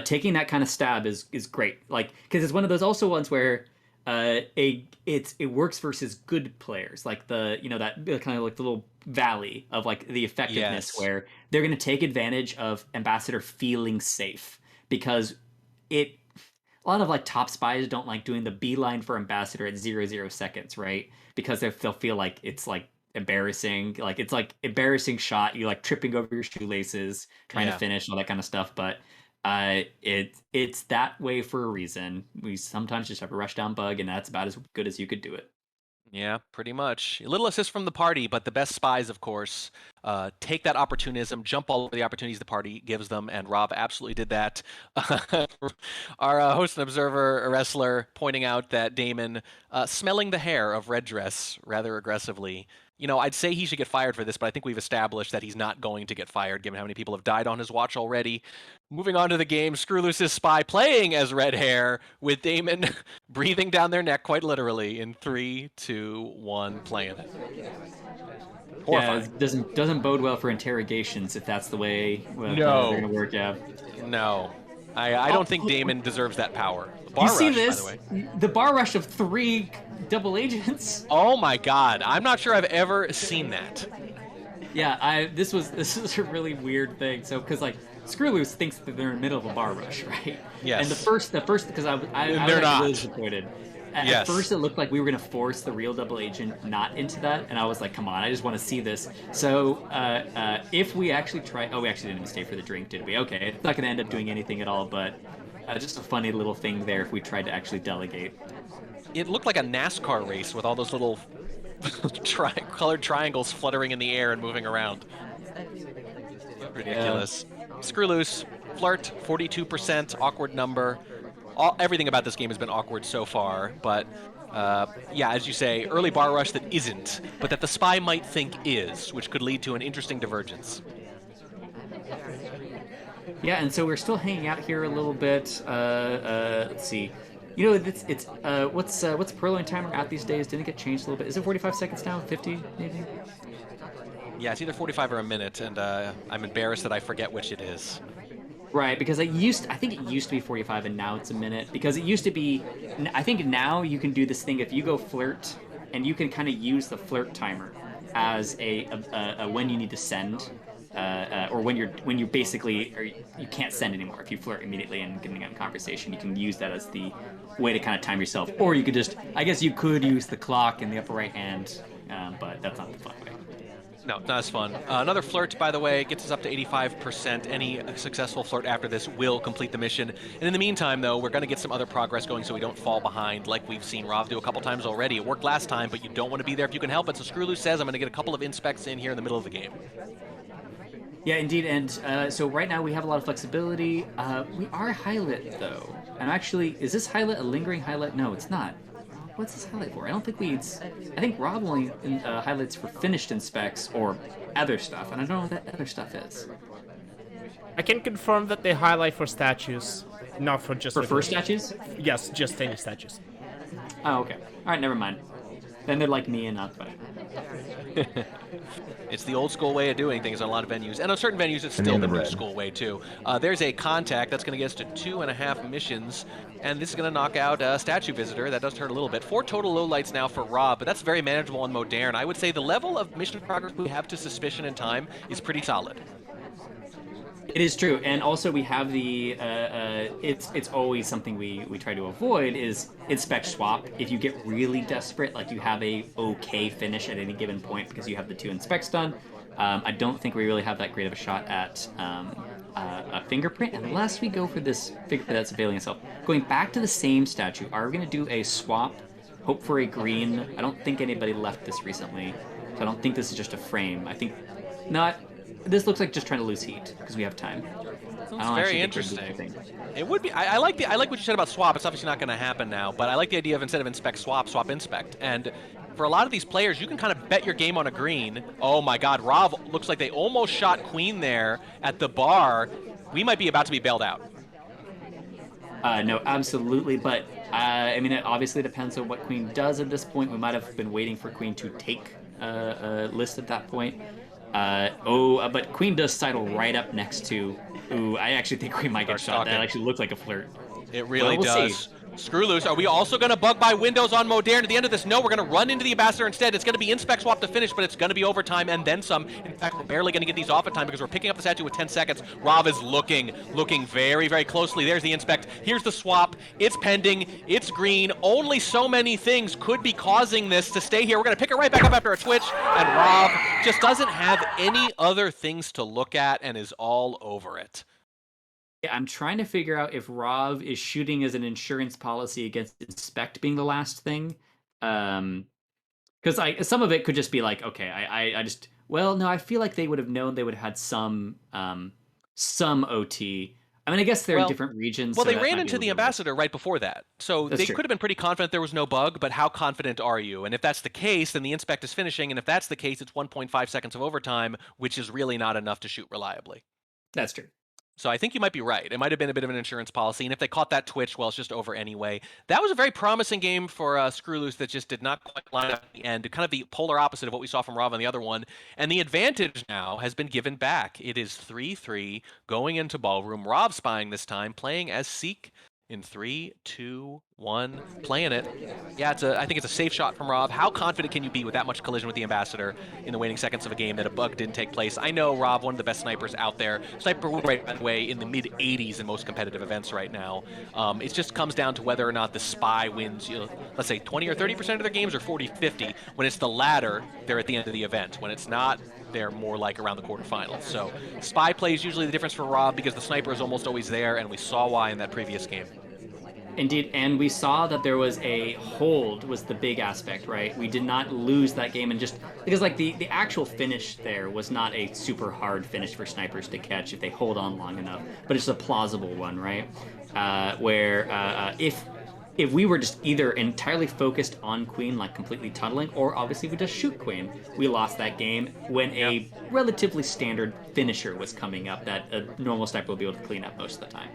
taking that kind of stab is great. Like, because it's one of those also ones where it works versus good players, like that kind of like the little valley of like the effectiveness where they're going to take advantage of Ambassador feeling safe because a lot of like top spies don't like doing the beeline for Ambassador at 0 seconds, right? Because they'll feel like it's like embarrassing, like it's like embarrassing shot, you like tripping over your shoelaces trying to finish and all that kind of stuff, but it's that way for a reason. We sometimes just have a rush down bug, and that's about as good as you could do it. Yeah, pretty much. A little assist from the party, but the best spies, of course, take that opportunism, jump all over the opportunities the party gives them, and Rob absolutely did that. Our host and observer, wrestler, pointing out that Damon, smelling the hair of Red Dress rather aggressively. You know, I'd say he should get fired for this, but I think we've established that he's not going to get fired, given how many people have died on his watch already. Moving on to the game, skrewl00se's spy playing as Red Hair, with Damon breathing down their neck, quite literally, in 3, 2, 1, playing it. Horrifying. Yeah, it doesn't bode well for interrogations if that's the way they're going to work out. No. I don't think Damon deserves that power. You see this? The bar rush of 3 double agents. Oh my god, I'm not sure I've ever seen that. Yeah, this is a really weird thing. So because like skrewl00se thinks that they're in the middle of a bar rush, right? And the Yes. first because I was They're actually really not. disappointed. At Yes. first, it looked like we were gonna force the real double agent not into that, and I was like, come on, I just want to see this. So if we actually try, oh, we actually didn't even stay for the drink, did we? Okay, it's not gonna end up doing anything at all, but just a funny little thing there if we tried to actually delegate. It looked like a NASCAR race with all those little colored triangles fluttering in the air and moving around. Ridiculous. skrewl00se, flirt, 42%, awkward number. Everything about this game has been awkward so far, but yeah, as you say, early bar rush that isn't, but that the spy might think is, which could lead to an interesting divergence. Yeah, and so we're still hanging out here a little bit. Let's see. You know, it's what's Purloin timer at these days? Didn't it get changed a little bit? Is it 45 seconds now? 50 maybe? Yeah, it's either 45 or a minute, and I'm embarrassed that I forget which it is. Right, because I think it used to be 45 and now it's a minute. Because it used to be, I think now you can do this thing if you go flirt, and you can kind of use the flirt timer as a when you need to send, or when you basically or you can't send anymore. If you flirt immediately and getting a conversation, you can use that as the way to kind of time yourself. Or you could just, I guess you could use the clock in the upper right hand, but that's not the fun way. No, not as fun. Another flirt, by the way, gets us up to 85%. Any successful flirt after this will complete the mission. And in the meantime, though, we're going to get some other progress going so we don't fall behind, like we've seen Rov do a couple times already. It worked last time, but you don't want to be there if you can help it. So skrewl00se says, I'm going to get a couple of inspects in here in the middle of the game. Yeah, indeed. And so right now we have a lot of flexibility. We are highlight, though. And actually, is this highlight a lingering highlight? No, it's not. What's this highlight for? I don't think I think Rob only highlights for finished inspects or other stuff, and I don't know what that other stuff is. I can confirm that they highlight for statues, not for just... For first statues? Yes, just any statues. Oh, okay. All right, never mind. Then they're like me and not fine. It's the old school way of doing things on a lot of venues. And on certain venues, it's still the new school way, too. There's a contact that's going to get us to 2.5 missions. And this is going to knock out a statue visitor. That does hurt a little bit. 4 total lowlights now for Rob, but that's very manageable on Modern. I would say the level of mission progress we have to suspicion and time is pretty solid. It is true, and also we have the it's always something we try to avoid is inspect swap. If you get really desperate, like you have a okay finish at any given point because you have the 2 inspects done, I don't think we really have that great of a shot at a fingerprint unless we go for this fingerprint that's availing itself. Going back to the same statue, are we going to do a swap? Hope for a green. I don't think anybody left this recently, so I don't think this is just a frame. I think not. This looks like just trying to lose heat because we have time. It's very interesting. It would be. I like what you said about swap. It's obviously not going to happen now, but I like the idea of instead of inspect swap, swap inspect. And for a lot of these players, you can kind of bet your game on a green. Oh my God, Rov looks like they almost shot Queen there at the bar. We might be about to be bailed out. No, absolutely, but I mean, it obviously depends on what Queen does at this point. We might have been waiting for Queen to take a list at that point. But Queen does sidle right up next to... Ooh, I actually think Queen might get shot. That actually looked like a flirt. It really does. skrewl00se, are we also going to bug by windows on Modern at the end of this? No, we're going to run into the Ambassador instead. It's going to be inspect swap to finish, but it's going to be overtime and then some. In fact, we're barely going to get these off at time because we're picking up the statue with 10 seconds. Rov is looking very, very closely. There's the inspect. Here's the swap. It's pending. It's green. Only so many things could be causing this to stay here. We're going to pick it right back up after a twitch, and Rov just doesn't have any other things to look at and is all over it. Yeah, I'm trying to figure out if Rov is shooting as an insurance policy against inspect being the last thing. Because some of it could just be like, okay, I just, well, no, I feel like they would have known they would have had some OT. I mean, I guess they're in different regions. Well, so they ran into the Ambassador right before that. So that's they true. Could have been pretty confident there was no bug, but how confident are you? And if that's the case, then the inspect is finishing. And if that's the case, it's 1.5 seconds of overtime, which is really not enough to shoot reliably. That's true. So I think you might be right. It might have been a bit of an insurance policy. And if they caught that twitch, well, it's just over anyway. That was a very promising game for skrewl00se that just did not quite line up at the end. Kind of the polar opposite of what we saw from Rov on the other one. And the advantage now has been given back. It is 3-3 going into Ballroom. Rov spying this time, playing as Seek. In 3, 2, 1, playing it. Yeah, I think it's a safe shot from Rob. How confident can you be with that much collision with the Ambassador in the waning seconds of a game that a bug didn't take place? I know Rob, one of the best snipers out there. Sniper win rate, by the way, in the mid 80s in most competitive events right now. It just comes down to whether or not the Spy wins, let's say 20 or 30% of their games, or 40, 50. When it's the latter, they're at the end of the event. When it's not, they're more like around the quarterfinals. So Spy play is usually the difference for Rob because the sniper is almost always there, and we saw why in that previous game. Indeed, and we saw that there was a hold was the big aspect, right? We did not lose that game, and just because like the actual finish there was not a super hard finish for snipers to catch if they hold on long enough, but it's a plausible one, right? Where if we were just either entirely focused on Queen, like completely tunneling, or obviously we just shoot Queen, we lost that game when a relatively standard finisher was coming up that a normal sniper will be able to clean up most of the time.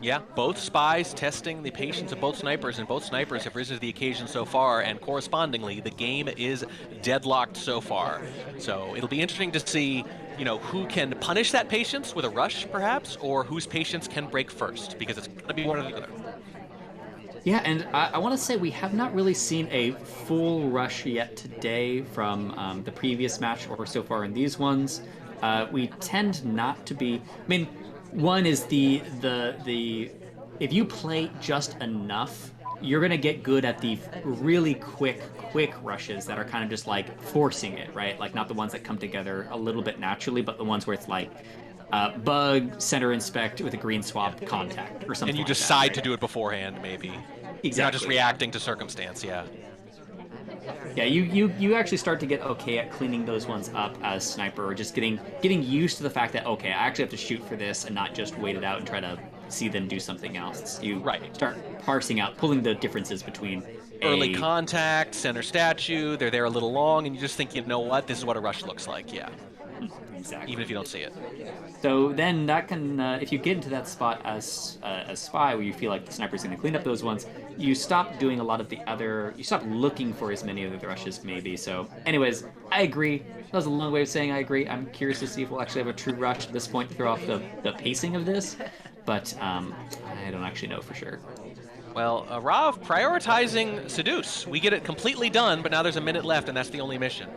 Yeah, both spies testing the patience of both snipers, and both snipers have risen to the occasion so far, and correspondingly, the game is deadlocked so far. So it'll be interesting to see, who can punish that patience with a rush, perhaps, or whose patience can break first, because it's going to be one or the other. Yeah, and I want to say we have not really seen a full rush yet today from the previous match or so far in these ones. We tend not to be. I mean, one is the if you play just enough, you're gonna get good at the really quick rushes that are kind of just like forcing it, right? Like not the ones that come together a little bit naturally, but the ones where it's like bug, center inspect with a green swap contact or something And you like that, decide to right? do it beforehand, maybe. Exactly. You're not just reacting to circumstance, yeah. Yeah, you actually start to get okay at cleaning those ones up as sniper, or just getting used to the fact that okay, I actually have to shoot for this and not just wait it out and try to see them do something else. You Right. start parsing out, pulling the differences between Early a contact, center statue, they're there a little long, and you just think, you know what, this is what a rush looks like, yeah. Even if exactly. you don't see it. So then that can, if you get into that spot as spy, where you feel like the sniper's going to clean up those ones, you stop doing a lot of the other. You stop looking for as many of the rushes, maybe. So, anyways, I agree. That was a long way of saying I agree. I'm curious to see if we'll actually have a true rush at this point to throw off the pacing of this, but I don't actually know for sure. Well, Rav prioritizing Seduce. We get it completely done, but now there's a minute left, and that's the only mission.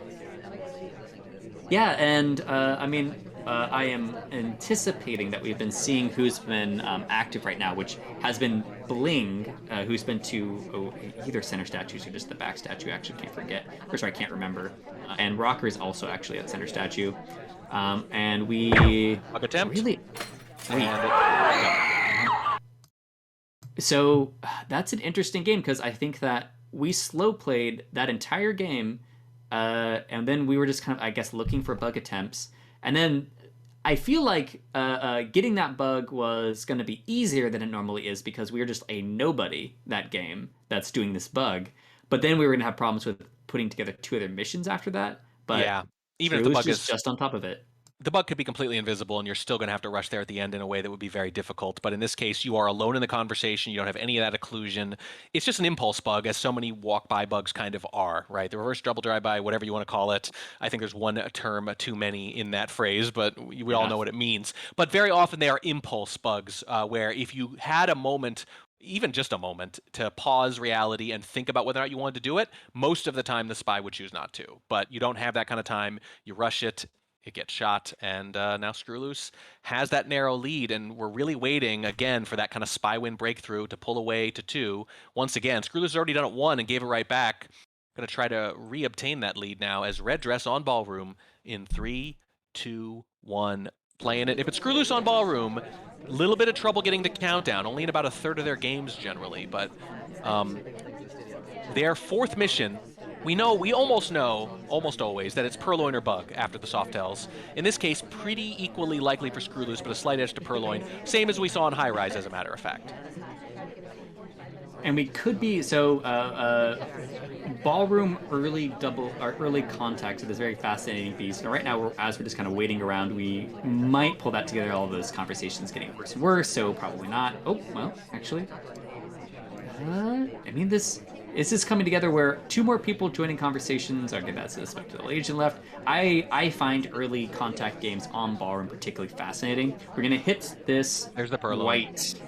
Yeah, and I mean, I am anticipating that we've been seeing who's been active right now, which has been Bling, who's been to either center statues or just the back statue. I actually can't forget. Or sorry, I can't remember. And Rocker is also actually at center statue. And we Bug attempt. really wait. And So that's an interesting game because I think that we slow played that entire game, and then we were just kind of, I guess, looking for bug attempts, and then I feel like getting that bug was going to be easier than it normally is because we were just a nobody that game that's doing this bug, but then we were going to have problems with putting together two other missions after that. But yeah, even if Screw the was bug is just on top of it. the bug could be completely invisible, and you're still going to have to rush there at the end in a way that would be very difficult. But in this case, you are alone in the conversation. You don't have any of that occlusion. It's just an impulse bug, as so many walk-by bugs kind of are, right? The reverse double drive-by, whatever you want to call it. I think there's one term too many in that phrase, but we all know what it means. But very often they are impulse bugs, where if you had a moment, even just a moment, to pause reality and think about whether or not you wanted to do it, most of the time the spy would choose not to. But you don't have that kind of time. You rush it. It gets shot, and now SkrewL00se has that narrow lead, and we're really waiting, again, for that kind of spy win breakthrough to pull away to 2. Once again, SkrewL00se has already done it 1 and gave it right back. Going to try to reobtain that lead now as Red Dress on Ballroom in 3, 2, 1, playing it. If it's SkrewL00se on Ballroom, a little bit of trouble getting the countdown, only in about a third of their games generally, but their 4th mission, we almost know, almost always, that it's Purloin or Bug after the Softells. In this case, pretty equally likely for SkrewL00se, but a slight edge to Purloin. Same as we saw in High Rise, as a matter of fact. And we could be ballroom early double or early contact to this very fascinating beast. And right now, as we're just kind of waiting around, we might pull that together. All of those conversations getting worse and worse, so probably not. Oh well, actually, I mean this. Is this coming together where 2 more people joining conversations? Okay, that's the spectacle agent left. I find early contact games on Ballroom particularly fascinating. We're gonna hit this There's the Purloin. white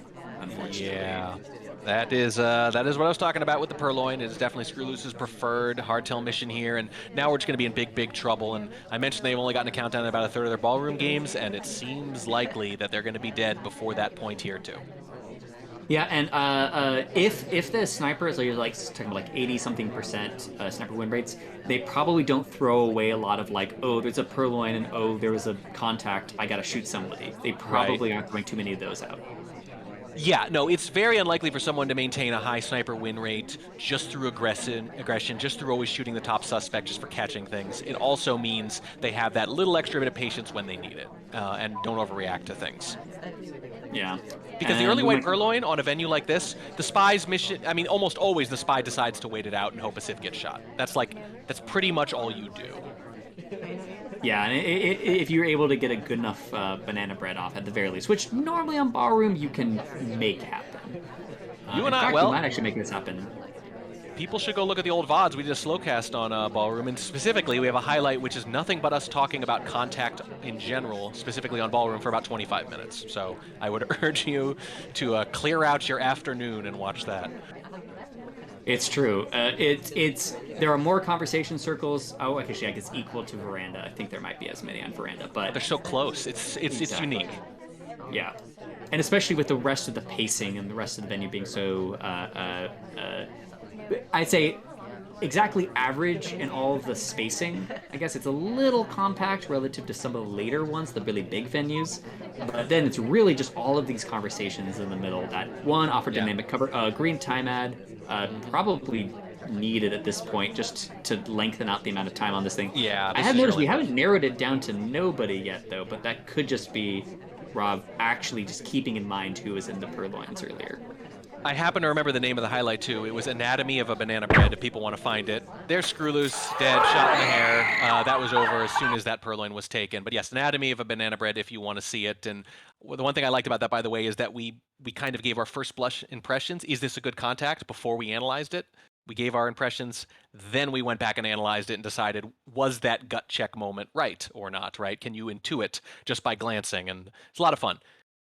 unfortunately. Yeah. That is what I was talking about with the Purloin. It is definitely Skrewl00se's preferred hardtail mission here, and now we're just going to be in big trouble. And I mentioned they've only gotten a countdown in about a third of their Ballroom games, and it seems likely that they're going to be dead before that point here too. Yeah, and if the snipers are like talking about like 80 something percent sniper win rates, they probably don't throw away a lot of like, oh, there's a purloin and oh, there was a contact, I gotta shoot somebody. They Right. probably aren't throwing too many of those out. Yeah, no, it's very unlikely for someone to maintain a high sniper win rate just through aggression, just through always shooting the top suspect, just for catching things. It also means they have that little extra bit of patience when they need it, and don't overreact to things. Yeah. Because the And early we white might- purloin on a venue like this, the spy's mission, I mean, almost always the spy decides to wait it out and hope a Civ gets shot. That's pretty much all you do. Yeah, and if you're able to get a good enough banana bread off at the very least, which normally on Ballroom you can make happen. You and in I, fact, well- we might actually make this happen. People should go look at the old VODs. We did a slow cast on Ballroom, and specifically we have a highlight which is nothing but us talking about contact in general, specifically on Ballroom, for about 25 minutes. So I would urge you to clear out your afternoon and watch that. It's true. There are more conversation circles. Oh, actually, I guess equal to Veranda. I think there might be as many on Veranda, but They're so close. It's Exactly. unique. yeah, and especially with the rest of the pacing and the rest of the venue being so, I'd say exactly average in all of the spacing. I guess it's a little compact relative to some of the later ones, the really big venues. But then it's really just all of these conversations in the middle that one offer Yeah. dynamic cover. Green time ad probably needed at this point just to lengthen out the amount of time on this thing. Yeah, I this have is noticed really we rough. haven't narrowed it down to nobody yet though, but that could just be Rob actually just keeping in mind who was in the purloins earlier. I happen to remember the name of the highlight too. It was Anatomy of a Banana Bread, if people want to find it. There's Skrewl00se, dead, shot in the hair. That was over as soon as that purloin was taken. But yes, Anatomy of a Banana Bread if you want to see it. And the one thing I liked about that, by the way, is that we kind of gave our first blush impressions. Is this a good contact? Before we analyzed it. We gave our impressions, then we went back and analyzed it and decided, was that gut check moment right or not, right? Can you intuit just by glancing? And it's a lot of fun.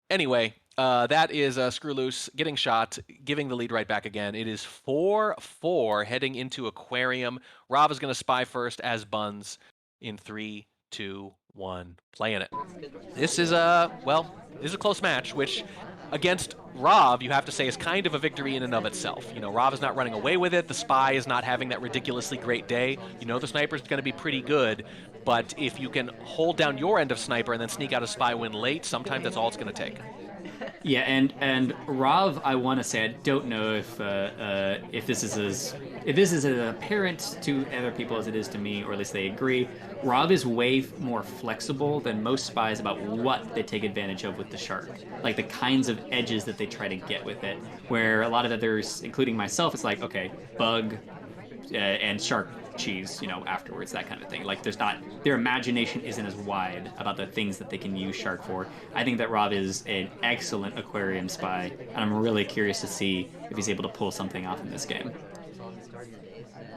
Anyway, that is Skrewl00se getting shot, giving the lead right back again. It is 4-4 heading into Aquarium. Rav is going to spy first as Buns in 3, 2, 1, playing it. This is a close match, which against Rav, you have to say, is kind of a victory in and of itself. You know, Rav is not running away with it. The spy is not having that ridiculously great day. You know the sniper's going to be pretty good, but if you can hold down your end of sniper and then sneak out a spy win late, sometimes that's all it's going to take. Yeah, and Rav, I want to say I don't know if this is as apparent to other people as it is to me, or at least they agree. Rav is way more flexible than most spies about what they take advantage of with the shark, like the kinds of edges that they try to get with it. Where a lot of others, including myself, it's like, okay, bug and shark cheese, afterwards, that kind of thing. Like, their imagination isn't as wide about the things that they can use shark for. I think that Rob is an excellent aquarium spy, and I'm really curious to see if he's able to pull something off in this game.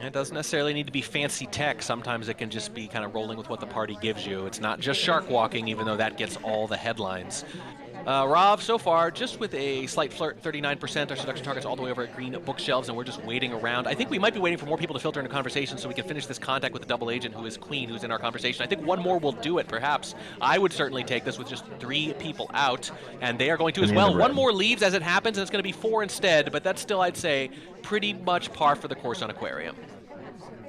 It doesn't necessarily need to be fancy tech. Sometimes it can just be kind of rolling with what the party gives you. It's not just shark walking, even though that gets all the headlines. Rob, so far, just with a slight flirt, 39%. Our seduction target's all the way over at green bookshelves, and we're just waiting around. I think we might be waiting for more people to filter into conversation so we can finish this contact with the double agent who is Queen, who's in our conversation. I think one more will do it, perhaps. I would certainly take this with just 3 people out, and they are going to as well. One more leaves as it happens, and it's going to be 4 instead, but that's still, I'd say, pretty much par for the course on Aquarium.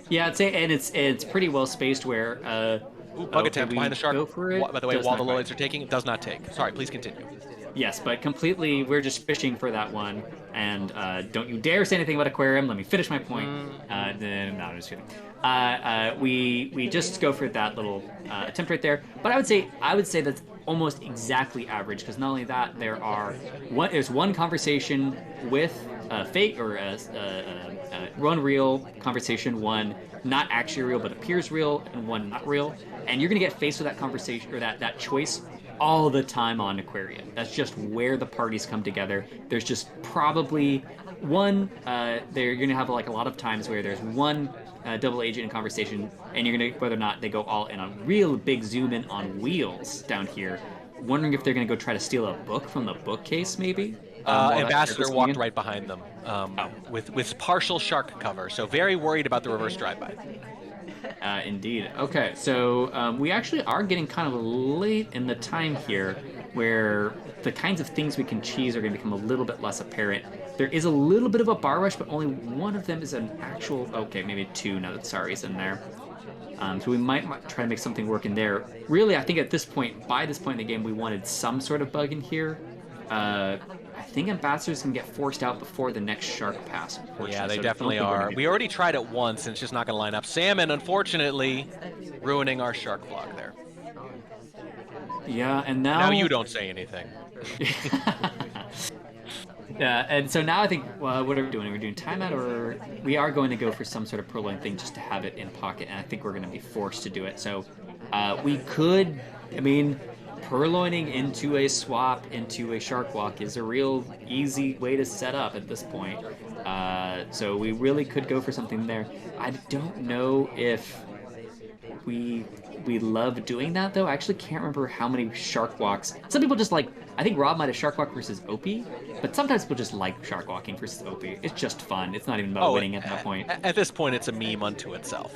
Yeah, I'd say, and it's pretty well spaced where... Bug attempt behind the shark. Go for it? By the way, Does while not the quite. lilies are taking, it does not take. Sorry, please continue. Yes, but completely, we're just fishing for that one. And don't you dare say anything about Aquarium. Let me finish my point. No, I'm just kidding. We just go for that little attempt right there. But I would say that's almost exactly average, because not only that, there's one conversation with fake or one real conversation, one not actually real but appears real, and one not real. And you're gonna get faced with that conversation or that choice all the time on Aquarium. That's just where the parties come together. There's just probably one. You're gonna have like a lot of times where there's one double agent in conversation, and you're gonna whether or not they go all in on real big zoom in on wheels down here. Wondering if they're gonna go try to steal a book from the bookcase, maybe. while that shark Ambassador was coming walked in? right behind them Oh. with partial shark cover, so very worried about the reverse drive-by. Indeed. Okay, so we actually are getting kind of late in the time here where the kinds of things we can cheese are going to become a little bit less apparent. There is a little bit of a bar rush, but only one of them is an actual. Okay, maybe two now that Sari's in there. So we might try to make something work in there. Really, I think at this point, by this point in the game, we wanted some sort of bug in here. I think ambassadors can get forced out before the next shark pass. Yeah, they So definitely don't think we're are. gonna get We already tried it once, and it's just not going to line up. Salmon, unfortunately, ruining our shark vlog there. Yeah, and now Now you don't say anything. Yeah, and so now I think, well, what are we doing? Are we doing timeout, or we are going to go for some sort of purloin thing just to have it in pocket, and I think we're going to be forced to do it. So we could, I mean, purloining into a swap into a shark walk is a real easy way to set up at this point. So we really could go for something there. I don't know if we love doing that though. I actually can't remember how many shark walks. Some people just like. I think Rob might have shark walk versus Opie, but sometimes people just like shark walking versus Opie. It's just fun. It's not even about winning at that point. At this point, it's a meme unto itself.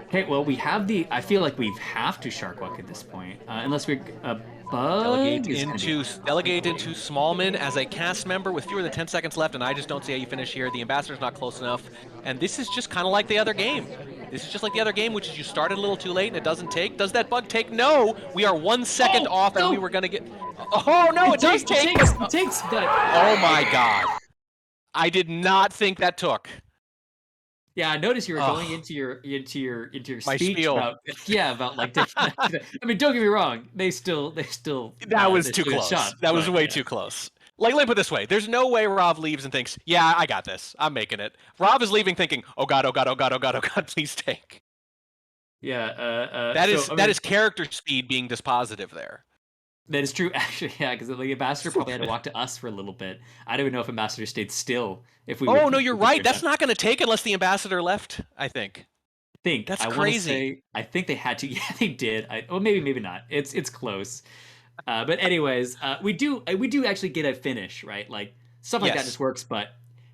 Okay, well we have the. I feel like we have to shark walk at this point, unless we're a bug. Delegate into Smallman as a cast member with fewer than 10 seconds left, and I just don't see how you finish here. The ambassador's not close enough, and this is just kind of like the other game. This is just like the other game, which is you started a little too late and it doesn't take. Does that bug take? No! We are 1 second off and we were going to get... Oh, no, it does take! It takes, but... Oh my god. I did not think that took. Yeah, I noticed you were going into your My speech spiel. about like I mean, don't get me wrong, they still that was too close. That was way too close. Like, let me put it this way. There's no way Rob leaves and thinks, yeah, I got this. I'm making it. Rob is leaving thinking, oh god, oh god, oh god, oh god, oh god, please take. Yeah, that is character speed being dispositive there. That is true, actually, yeah, because the ambassador probably had to walk to us for a little bit. I don't even know if ambassador stayed still. If we no, you're right. That's not going to take unless the ambassador left, I think. That's crazy. I think they had to. Yeah, they did. Well, maybe not. It's close. But anyways, we do actually get a finish, right? Like stuff like that just works. But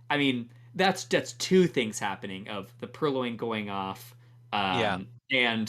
I mean, that's two things happening: of the purloin going off, and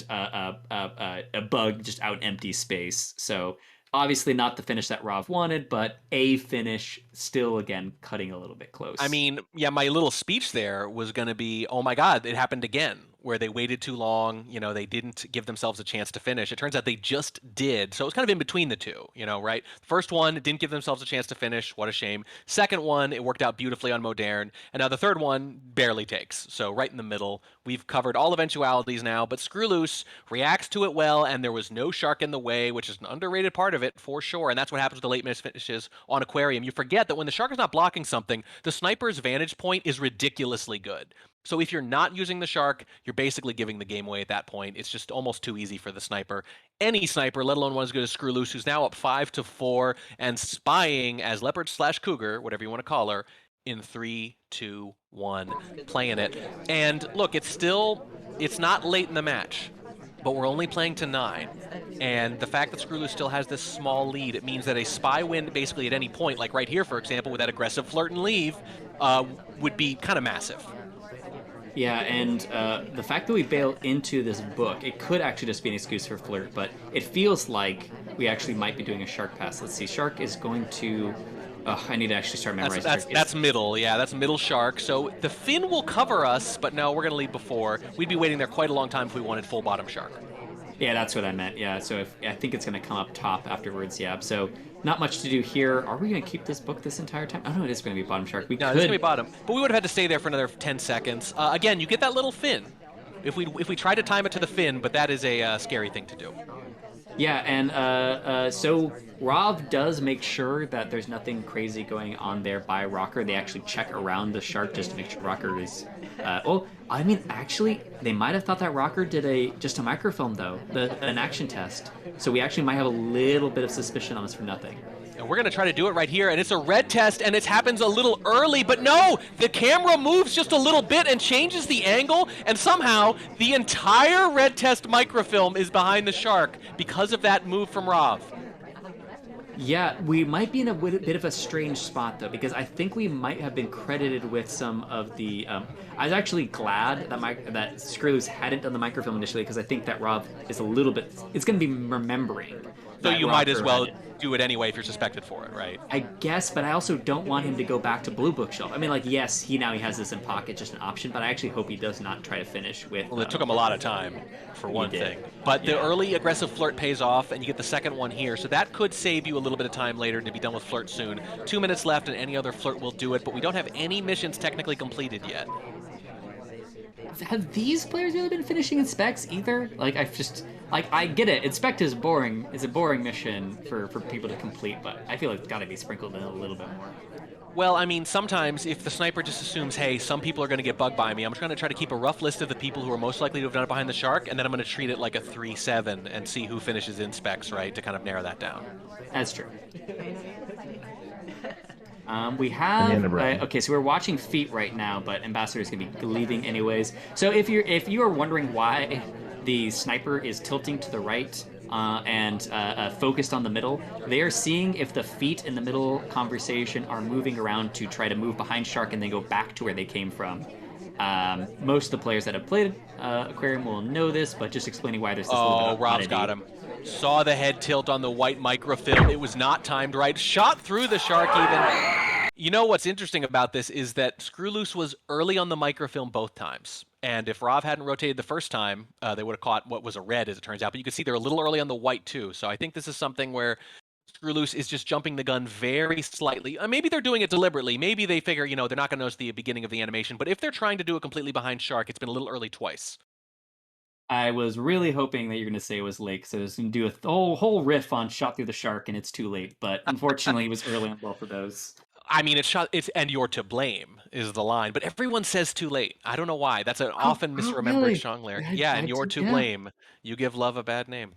a bug just out empty space. So obviously not the finish that Rav wanted, but a finish still, again, cutting a little bit close. I mean, yeah, my little speech there was going to be, oh my god, it happened again, where they waited too long, they didn't give themselves a chance to finish. It turns out they just did. So it was kind of in between the two, right? First one, didn't give themselves a chance to finish. What a shame. Second one, it worked out beautifully on Modern. And now the third one barely takes. So right in the middle. We've covered all eventualities now, but Skrewl00se reacts to it well, and there was no shark in the way, which is an underrated part of it for sure. And that's what happens with the late miss finishes on Aquarium. You forget that when the shark is not blocking something, the sniper's vantage point is ridiculously good. So if you're not using the shark, you're basically giving the game away at that point. It's just almost too easy for the sniper. Any sniper, let alone one as good as Skrewl00se, who's now up 5-4 and spying as Leopard/Cougar, whatever you want to call her, in 3, 2, 1, playing it. And look, it's not late in the match, but we're only playing to 9. And the fact that Skrewl00se still has this small lead, it means that a spy win basically at any point, like right here, for example, with that aggressive flirt and leave, would be kind of massive. Yeah, and the fact that we bail into this book, it could actually just be an excuse for flirt, but it feels like we actually might be doing a shark pass. Let's see, shark is going to... I need to actually start memorizing. That's middle, yeah, that's middle shark. So the fin will cover us, but no, we're going to leave before. We'd be waiting there quite a long time if we wanted full bottom shark. Yeah, that's what I meant, yeah. So I think it's going to come up top afterwards, yeah. So not much to do here. Are we going to keep this book this entire time? Oh, no, it is going to be bottom shark. No, it's going to be bottom. But we would have had to stay there for another 10 seconds. Again, you get that little fin. If we try to time it to the fin, but that is a scary thing to do. Yeah, and so Rob does make sure that there's nothing crazy going on there by Rocker. They actually check around the shark just to make sure Rocker is... I mean, actually, they might have thought that Rocker did just a microfilm, though, an action test. So we actually might have a little bit of suspicion on this for nothing. And we're going to try to do it right here, and it's a red test, and it happens a little early, but no! The camera moves just a little bit and changes the angle, and somehow the entire red test microfilm is behind the shark because of that move from Rav. Yeah, we might be in a bit of a strange spot though, because I think we might have been credited with some of the. I was actually glad that that skrewl00se hadn't done the microfilm initially, because I think that Rob is a little bit. It's going to be remembering So that you might as Rob had well it. do it anyway if you're suspected for it, right? I guess, but I also don't want him to go back to Blue Bookshelf. I mean, like, yes, he has this in pocket, just an option, but I actually hope he does not try to finish with. Well, it took him a lot of time, for He one did. thing. But the Yeah. early aggressive flirt pays off, and you get the second one here. So that could save you a little bit of time later to be done with flirt soon. 2 minutes left, and any other flirt will do it. But we don't have any missions technically completed yet. Have these players really been finishing inspects either? Like, I've just like I get it. Inspect is boring. Is a boring mission for people to complete, but I feel like it's got to be sprinkled in a little bit more. Well, I mean, sometimes if the sniper just assumes, hey, some people are going to get bugged by me, I'm just going to try to keep a rough list of the people who are most likely to have done it behind the shark, and then I'm going to treat it like a 3-7 and see who finishes inspects, right, to kind of narrow that down. That's true. We have okay, so we're watching feet right now, but Ambassador's gonna be leaving anyways. So if you are wondering why the sniper is tilting to the right and focused on the middle, they are seeing if the feet in the middle conversation are moving around to try to move behind shark and then go back to where they came from. Most of the players that have played Aquarium will know this, but just explaining why there's this little bit of Rob's oddity. got him. Saw the head tilt on the white microfilm. It was not timed right. Shot through the shark even. You know what's interesting about this is that skrewl00se was early on the microfilm both times. And if Rav hadn't rotated the first time, they would have caught what was a red, as it turns out. But you can see they're a little early on the white, too. So I think this is something where skrewl00se is just jumping the gun very slightly. Maybe they're doing it deliberately. Maybe they figure, they're not going to notice the beginning of the animation. But if they're trying to do it completely behind shark, it's been a little early twice. I was really hoping that you're going to say it was late, so I was going to do a whole riff on Shot Through the Shark, and it's too late. But unfortunately, it was early on both of those. I mean, and you're to blame is the line, but everyone says too late. I don't know why. That's an often misremembered really? song lyric. I- Yeah, I and you're do- to yeah. blame. You give love a bad name.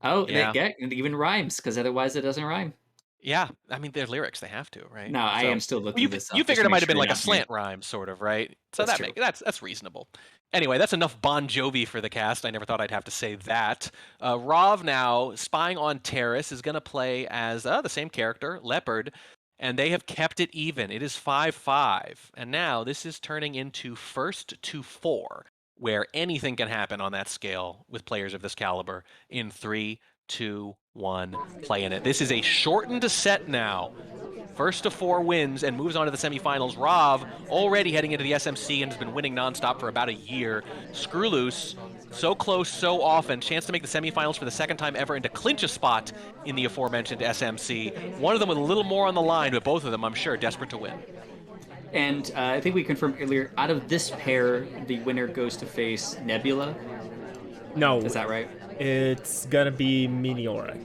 Oh, Yeah. it even rhymes, because otherwise it doesn't rhyme. Yeah, I mean, they're lyrics. They have to, right? No, I am still looking this up. You just figured to it make might have sure been like a you're not slant rhyme, sort of, right? So That's true. that's reasonable. Anyway, that's enough Bon Jovi for the cast. I never thought I'd have to say that. Rav now, spying on Terrace, is going to play as the same character, Leopard, and they have kept it even. It is 5-5, and now this is turning into 1st to 4, where anything can happen on that scale with players of this caliber in 3, 2, 1, play in it. This is a shortened set now. 1st to 4 wins and moves on to the semifinals. Rav already heading into the SMC and has been winning nonstop for about a year. skrewl00se, so close, so often. Chance to make the semifinals for the second time ever and to clinch a spot in the aforementioned SMC. One of them with a little more on the line, but both of them, I'm sure, desperate to win. And I think we confirmed earlier, out of this pair, the winner goes to face Nebula. No. Is that right? It's gonna be Meteoric.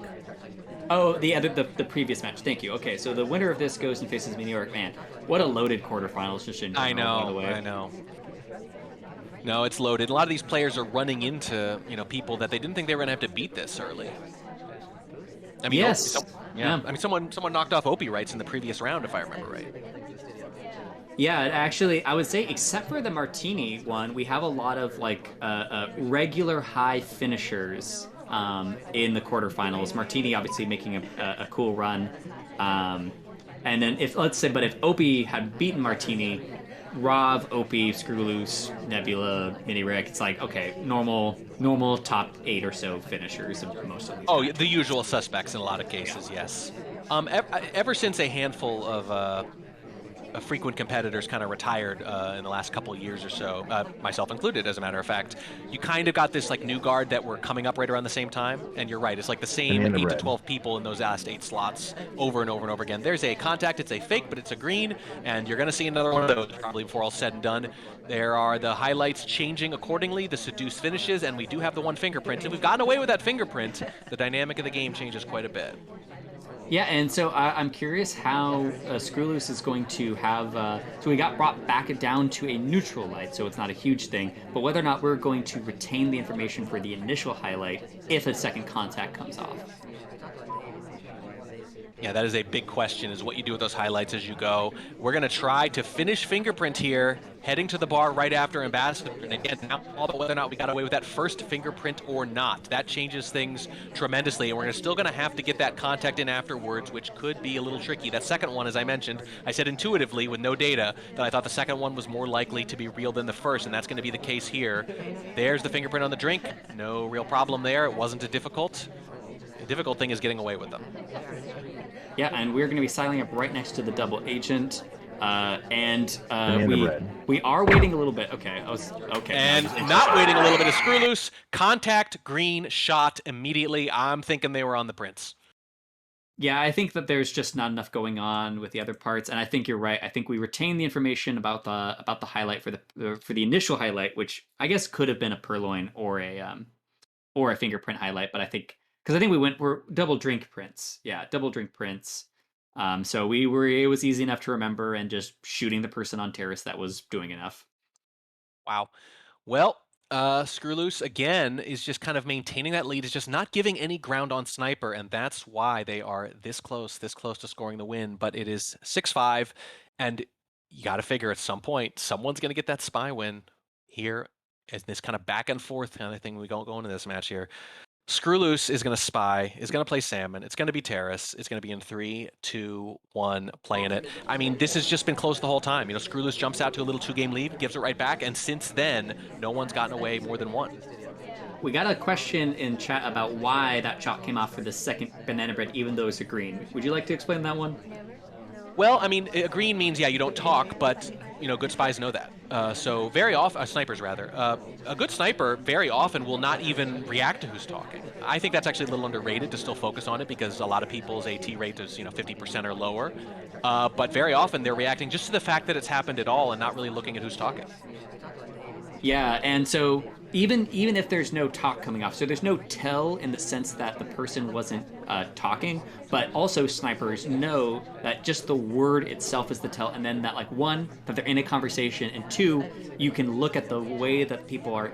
Oh, the previous match. Thank you. Okay, so the winner of this goes and faces Meteoric. Man, what a loaded quarterfinals just in general, by the way. I know. No, it's loaded. A lot of these players are running into, people that they didn't think they were going to have to beat this early. I mean, yes. Yeah. I mean, someone knocked off Opie Rights in the previous round, if I remember right. Yeah, actually, I would say, except for the Martini one, we have a lot of regular high finishers in the quarterfinals. Martini obviously making a cool run, and then if Opie had beaten Martini, Rav, Opie, skrewl00se, Nebula, Mini Rick, it's like, okay, normal top 8 or so finishers of most of these. Oh, matches. The usual suspects in a lot of cases, yes. Ever since a handful of frequent competitors kind of retired in the last couple of years or so, myself included, as a matter of fact, you kind of got this new guard that were coming up right around the same time, and you're right, it's like the same 8 to 12 people in those last 8 slots over and over and over again. There's a contact, it's a fake, but it's a green, and you're going to see another one of those probably before all said and done. There are the highlights changing accordingly, the seduce finishes, and we do have the one fingerprint. If we've gotten away with that fingerprint, the dynamic of the game changes quite a bit. Yeah, and so I'm curious how skrewl00se is going to have. So we got brought back down to a neutral light, so it's not a huge thing. But whether or not we're going to retain the information for the initial highlight if a second contact comes off. Yeah, that is a big question, is what you do with those highlights as you go. We're going to try to finish Fingerprint here, heading to the bar right after Ambassador. And again, now all about whether or not we got away with that first Fingerprint or not. That changes things tremendously, and we're still going to have to get that contact in afterwards, which could be a little tricky. That second one, as I mentioned, I said intuitively with no data that I thought the second one was more likely to be real than the first, and that's going to be the case here. There's the fingerprint on the drink. No real problem there. It wasn't a difficult. The difficult thing is getting away with them. Yeah, and we're going to be signing up right next to the double agent. Banana bread. We are waiting a little bit. Okay, okay. And not waiting a little bit of screw loose. Contact, green, shot immediately. I'm thinking they were on the Prince. Yeah, I think that there's just not enough going on with the other parts, and I think you're right. I think we retained the information about the highlight for the initial highlight, which I guess could have been a purloin or a fingerprint highlight, but I think because I think we're double drink prints. Yeah, double drink prints. So it was easy enough to remember, and just shooting the person on Terrace, that was doing enough. Wow. Well, Screw Loose again is just kind of maintaining that lead, is just not giving any ground on Sniper, and that's why they are this close to scoring the win. But it is 6-5, and you got to figure at some point someone's going to get that spy win here. And this kind of back and forth kind of thing we go into this match here. Screw Loose is going to spy, is going to play Salmon. It's going to be Terrace. It's going to be in 3, 2, 1, playing it. I mean, this has just been close the whole time. You know, Screw Loose jumps out to a little 2-game lead, gives it right back, and since then, no one's gotten away more than one. We got a question in chat about why that chop came off for the second banana bread, even though it's a green. Would you like to explain that one? Well, I mean, a green means, yeah, you don't talk, but, you know, good spies know that. So very often, snipers rather, a good sniper very often will not even react to who's talking. I think that's actually a little underrated to still focus on it, because a lot of people's AT rate is, 50% or lower. But very often they're reacting just to the fact that it's happened at all and not really looking at who's talking. Yeah, and so even if there's no talk coming off, so there's no tell in the sense that the person wasn't talking, but also snipers know that just the word itself is the tell, and then that, like, one, that they're in a conversation, and two, you can look at the way that people are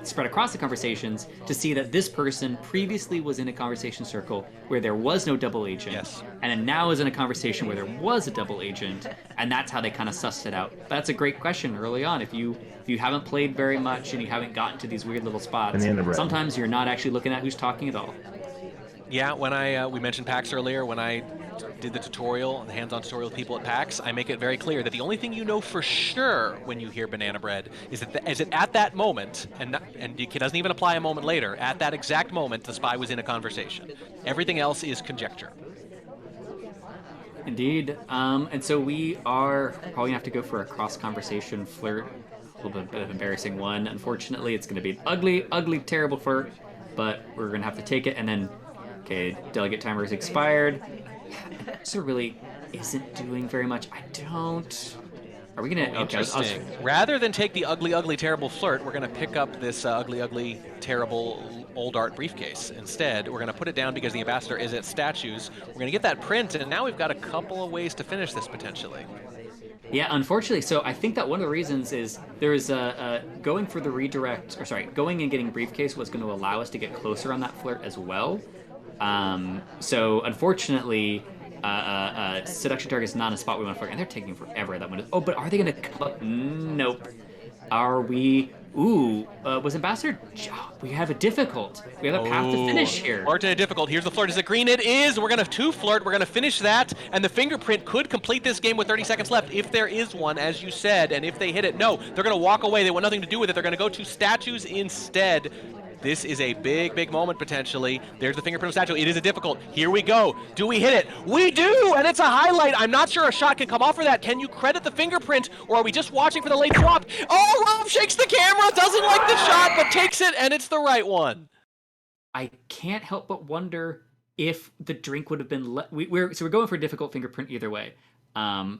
spread across the conversations to see that this person previously was in a conversation circle where there was no double agent, yes, and then now is in a conversation where there was a double agent, and that's how they kind of sussed it out. That's a great question early on. If you haven't played very much and you haven't gotten to these weird little spots, sometimes you're not actually looking at who's talking at all. Yeah, when we mentioned PAX earlier, when I did the tutorial, the hands-on tutorial with people at PAX, I make it very clear that the only thing you know for sure when you hear banana bread is that at that moment, and it doesn't even apply a moment later, at that exact moment, the spy was in a conversation. Everything else is conjecture. Indeed. And so we are probably gonna have to go for a cross-conversation flirt. A little bit of embarrassing one. Unfortunately, it's going to be an ugly, ugly, terrible flirt, but we're going to have to take it. And then, okay, delegate timer is expired. So really isn't doing very much. I don't. Are we going to? Okay, interesting. Rather than take the ugly, ugly, terrible flirt, we're going to pick up this ugly, ugly, terrible old art briefcase. Instead, we're going to put it down because the ambassador is at statues. We're going to get that print, and now we've got a couple of ways to finish this potentially. Yeah, unfortunately. So I think that one of the reasons is there's going for the redirect, or sorry, going and getting briefcase was going to allow us to get closer on that flirt as well. So unfortunately, seduction target is not a spot we want to flirt, and they're taking forever. That one is. Oh, but are they going to come up? Nope. Are we? Ooh, was Ambassador? We have a difficult. We have a path to finish here. Flirt and a difficult. Here's the flirt. Is it green? It is. We're gonna flirt. We're gonna finish that, and the fingerprint could complete this game with 30 seconds left if there is one, as you said. And if they hit it, no, they're gonna walk away. They want nothing to do with it. They're gonna go to statues instead. This is a big, big moment potentially. There's the fingerprint statue. It is a difficult. Here we go. Do we hit it? We do, and it's a highlight. I'm not sure a shot can come off for that. Can you credit the fingerprint, or are we just watching for the late swap? Oh, Rob shakes the camera, doesn't like the shot, but takes it, and it's the right one. I can't help but wonder if the drink would have been. We're going for a difficult fingerprint either way. Well,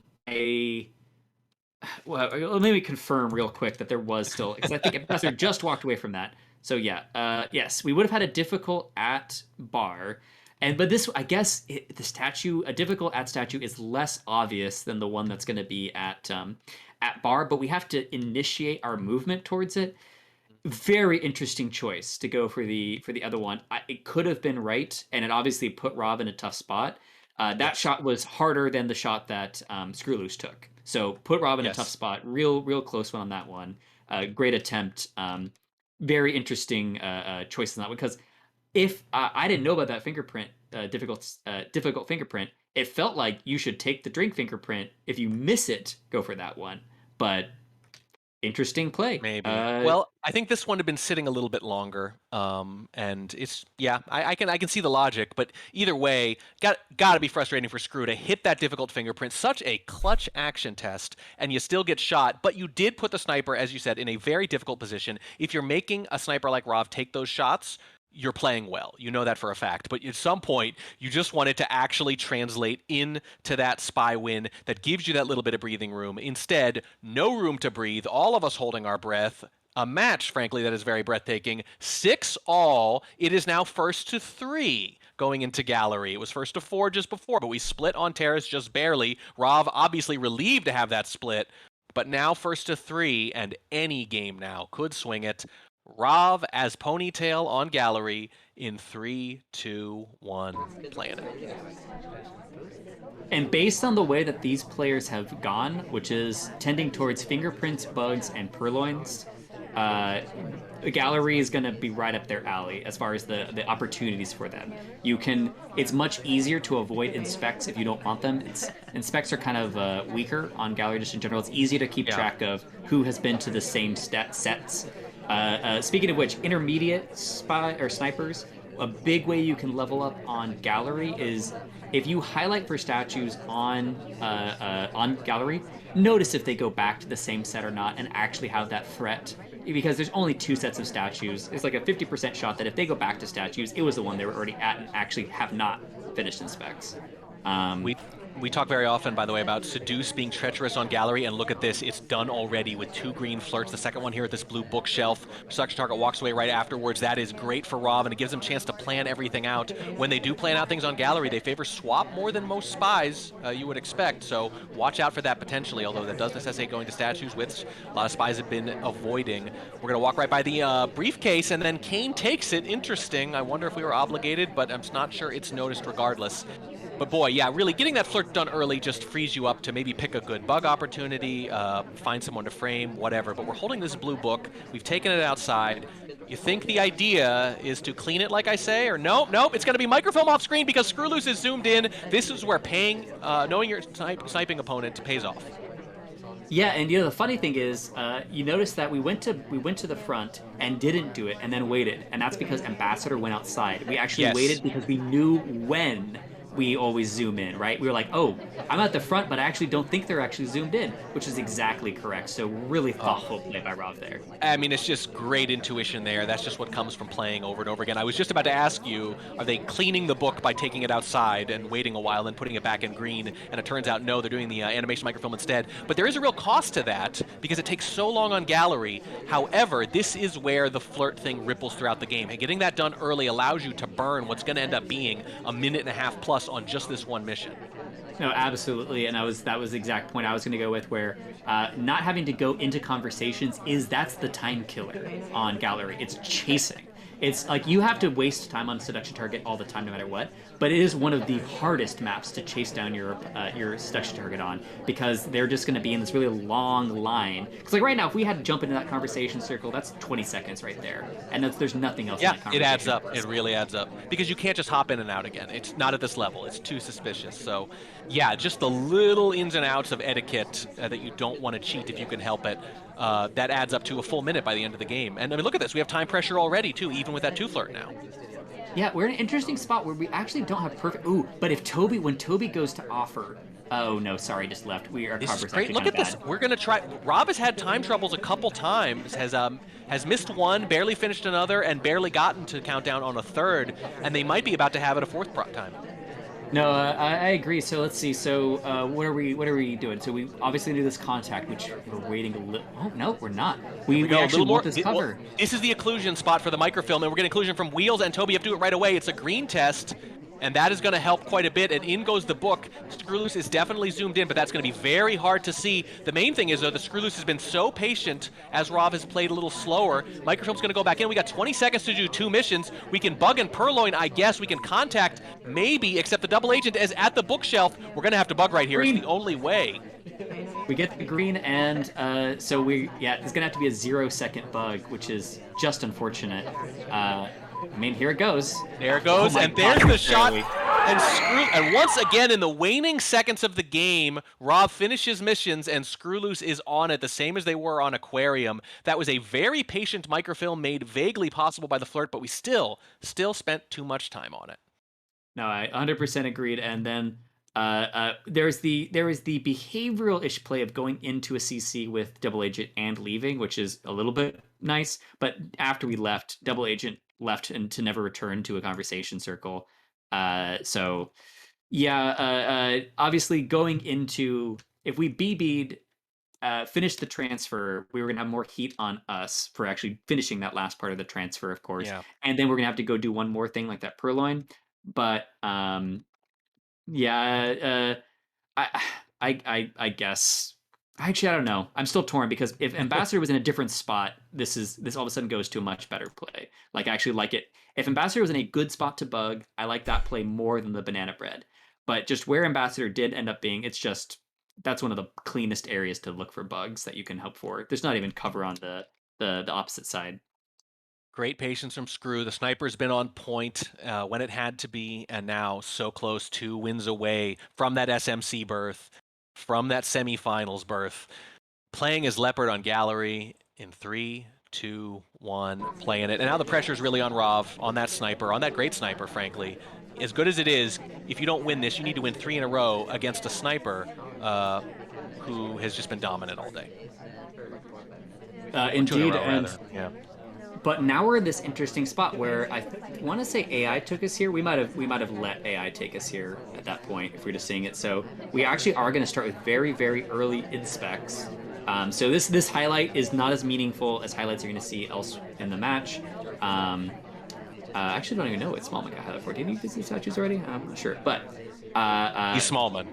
let me confirm real quick that there was still, because I think Ambassador just walked away from that. So yeah, yes, we would have had a difficult at bar, but this, I guess, the statue, a difficult at statue is less obvious than the one that's going to be at bar, but we have to initiate our movement towards it. Very interesting choice to go for the other one. It could have been right, and it obviously put Rob in a tough spot. That shot was harder than the shot that skrewl00se took. So put Rob in a tough spot. Real close one on that one. Great attempt. Very interesting choice on that one because if I didn't know about that fingerprint, difficult fingerprint, it felt like you should take the drink fingerprint. If you miss it, go for that one. But interesting play. Maybe. Well, I think this one had been sitting a little bit longer, and it's I can see the logic, but either way, got to be frustrating for Skrew to hit that difficult fingerprint, such a clutch action test, and you still get shot. But you did put the sniper, as you said, in a very difficult position. If you're making a sniper like Rov take those shots, you're playing well. You know that for a fact. But at some point, you just want it to actually translate into that spy win that gives you that little bit of breathing room. Instead, no room to breathe, all of us holding our breath. A match, frankly, that is very breathtaking. 6-all. It is now first to 3 going into gallery. It was first to 4 just before, but we split on Terrace just barely. Rov obviously relieved to have that split, but now first to 3, and any game now could swing it. Rov as Ponytail on gallery in 3, 2, 1, playing it. And based on the way that these players have gone, which is tending towards fingerprints, bugs, and purloins, gallery is going to be right up their alley as far as the opportunities for them. It's much easier to avoid inspects if you don't want them. Inspects are kind of weaker on gallery just in general. It's easy to keep track of who has been to the same sets. Speaking of which, intermediate spy or snipers, a big way you can level up on gallery is if you highlight for statues on gallery, notice if they go back to the same set or not, and actually have that threat. Because there's only 2 sets of statues. It's like a 50% shot that if they go back to statues, it was the one they were already at and actually have not finished in specs. We talk very often, by the way, about Seduce being treacherous on gallery, and look at this. It's done already with 2 green flirts. The second one here at this blue bookshelf. Seduction target walks away right afterwards. That is great for Rov, and it gives them a chance to plan everything out. When they do plan out things on gallery, they favor swap more than most spies you would expect, so watch out for that potentially, although that does necessitate going to statues, which a lot of spies have been avoiding. We're going to walk right by the briefcase, and then Kane takes it. Interesting. I wonder if we were obligated, but I'm not sure it's noticed regardless. But boy, yeah, really getting that flirt done early just frees you up to maybe pick a good bug opportunity, find someone to frame, whatever. But we're holding this blue book. We've taken it outside. You think the idea is to clean it, like I say, or nope, it's going to be microfilm off screen because skrewl00se is zoomed in. This is where knowing your sniping opponent pays off. Yeah, and the funny thing is, you notice that we went to the front and didn't do it, and then waited, and that's because Ambassador went outside. We actually waited because we knew when we always zoom in, right? We were like, oh, I'm at the front, but I actually don't think they're actually zoomed in, which is exactly correct. So really thoughtful play by Rov there. I mean, it's just great intuition there. That's just what comes from playing over and over again. I was just about to ask you, are they cleaning the book by taking it outside and waiting a while and putting it back in green? And it turns out, no, they're doing the animation microfilm instead. But there is a real cost to that because it takes so long on gallery. However, this is where the flirt thing ripples throughout the game. And getting that done early allows you to burn what's going to end up being a minute and a half plus on just this one mission. No, absolutely, and that was the exact point I was going to go with, where not having to go into conversations that's the time killer on gallery. It's chasing. It's like you have to waste time on seduction target all the time, no matter what. But it is one of the hardest maps to chase down your seduction target on because they're just going to be in this really long line. Because like right now, if we had to jump into that conversation circle, that's 20 seconds right there, and there's nothing else. Yeah, in that conversation. it adds up. It really adds up because you can't just hop in and out again. It's not at this level. It's too suspicious. So, yeah, just the little ins and outs of etiquette that you don't want to cheat if you can help it. That adds up to a full minute by the end of the game. And I mean, look at this. We have time pressure already, too, even with that 2 flirt now. Yeah, we're in an interesting spot where we actually don't have perfect... Ooh, but when Toby goes to offer... Oh, no, sorry, just left. Our this is cover's great. Look at this. We're going to try... Rob has had time troubles a couple times, has missed one, barely finished another, and barely gotten to countdown on a third, and they might be about to have it a 4th time. No, I agree. So let's see. So what are we doing? So we obviously do this contact, which we're waiting a little. Oh no, we're not. We actually want this cover. This is the occlusion spot for the microfilm, and we're getting occlusion from Wheels and Toby. You have to do it right away. It's a green test. and that is going to help quite a bit. And in goes the book. Skrewl00se is definitely zoomed in, but that's going to be very hard to see. The main thing is, though, the Skrewl00se has been so patient as Rav has played a little slower. Microfilm's going to go back in. We got 20 seconds to do 2 missions. We can bug and purloin, I guess. We can contact, maybe, except the double agent is at the bookshelf. We're going to have to bug right here. It's the only way. We get the green, and so it's gonna have to be a 0-second bug, which is just unfortunate. I mean, here it goes. There it goes, and there's the shot. And once again, in the waning seconds of the game, Rob finishes missions, and Skrewl00se is on it, the same as they were on Aquarium. That was a very patient microfilm made vaguely possible by the flirt, but we still spent too much time on it. No, I 100% agreed. And then there is the behavioral-ish play of going into a CC with Double Agent and leaving, which is a little bit nice. But after we left, Double Agent left and to never return to a conversation circle. Obviously going into, if we BB'd, finished the transfer, we were going to have more heat on us for actually finishing that last part of the transfer, of course. Yeah. And then we're going to have to go do one more thing like that purloin. But I guess actually I don't know. I'm still torn because if Ambassador was in a different spot, this all of a sudden goes to a much better play. Like I actually like it. If Ambassador was in a good spot to bug, I like that play more than the banana bread. But just where Ambassador did end up being, it's just that's one of the cleanest areas to look for bugs that you can hope for. There's not even cover on the opposite side. Great patience from Skrew. The sniper's been on point when it had to be, and now so close, 2 wins away from that SMC berth, from that semifinals berth. Playing as Leopard on Gallery in 3, 2, 1, playing it. And now the pressure's really on Rav, on that sniper, on that great sniper, frankly. As good as it is, if you don't win this, you need to win 3 in a row against a sniper who has just been dominant all day. Indeed, and yeah. But now we're in this interesting spot where I want to say AI took us here. We might have let AI take us here at that point if we're just seeing it. So we actually are going to start with very, very early inspects. So this highlight is not as meaningful as highlights you're going to see else in the match. I actually don't even know what Smallman got highlight for. Did he visit these statues already? I'm not sure. But he's Smallman.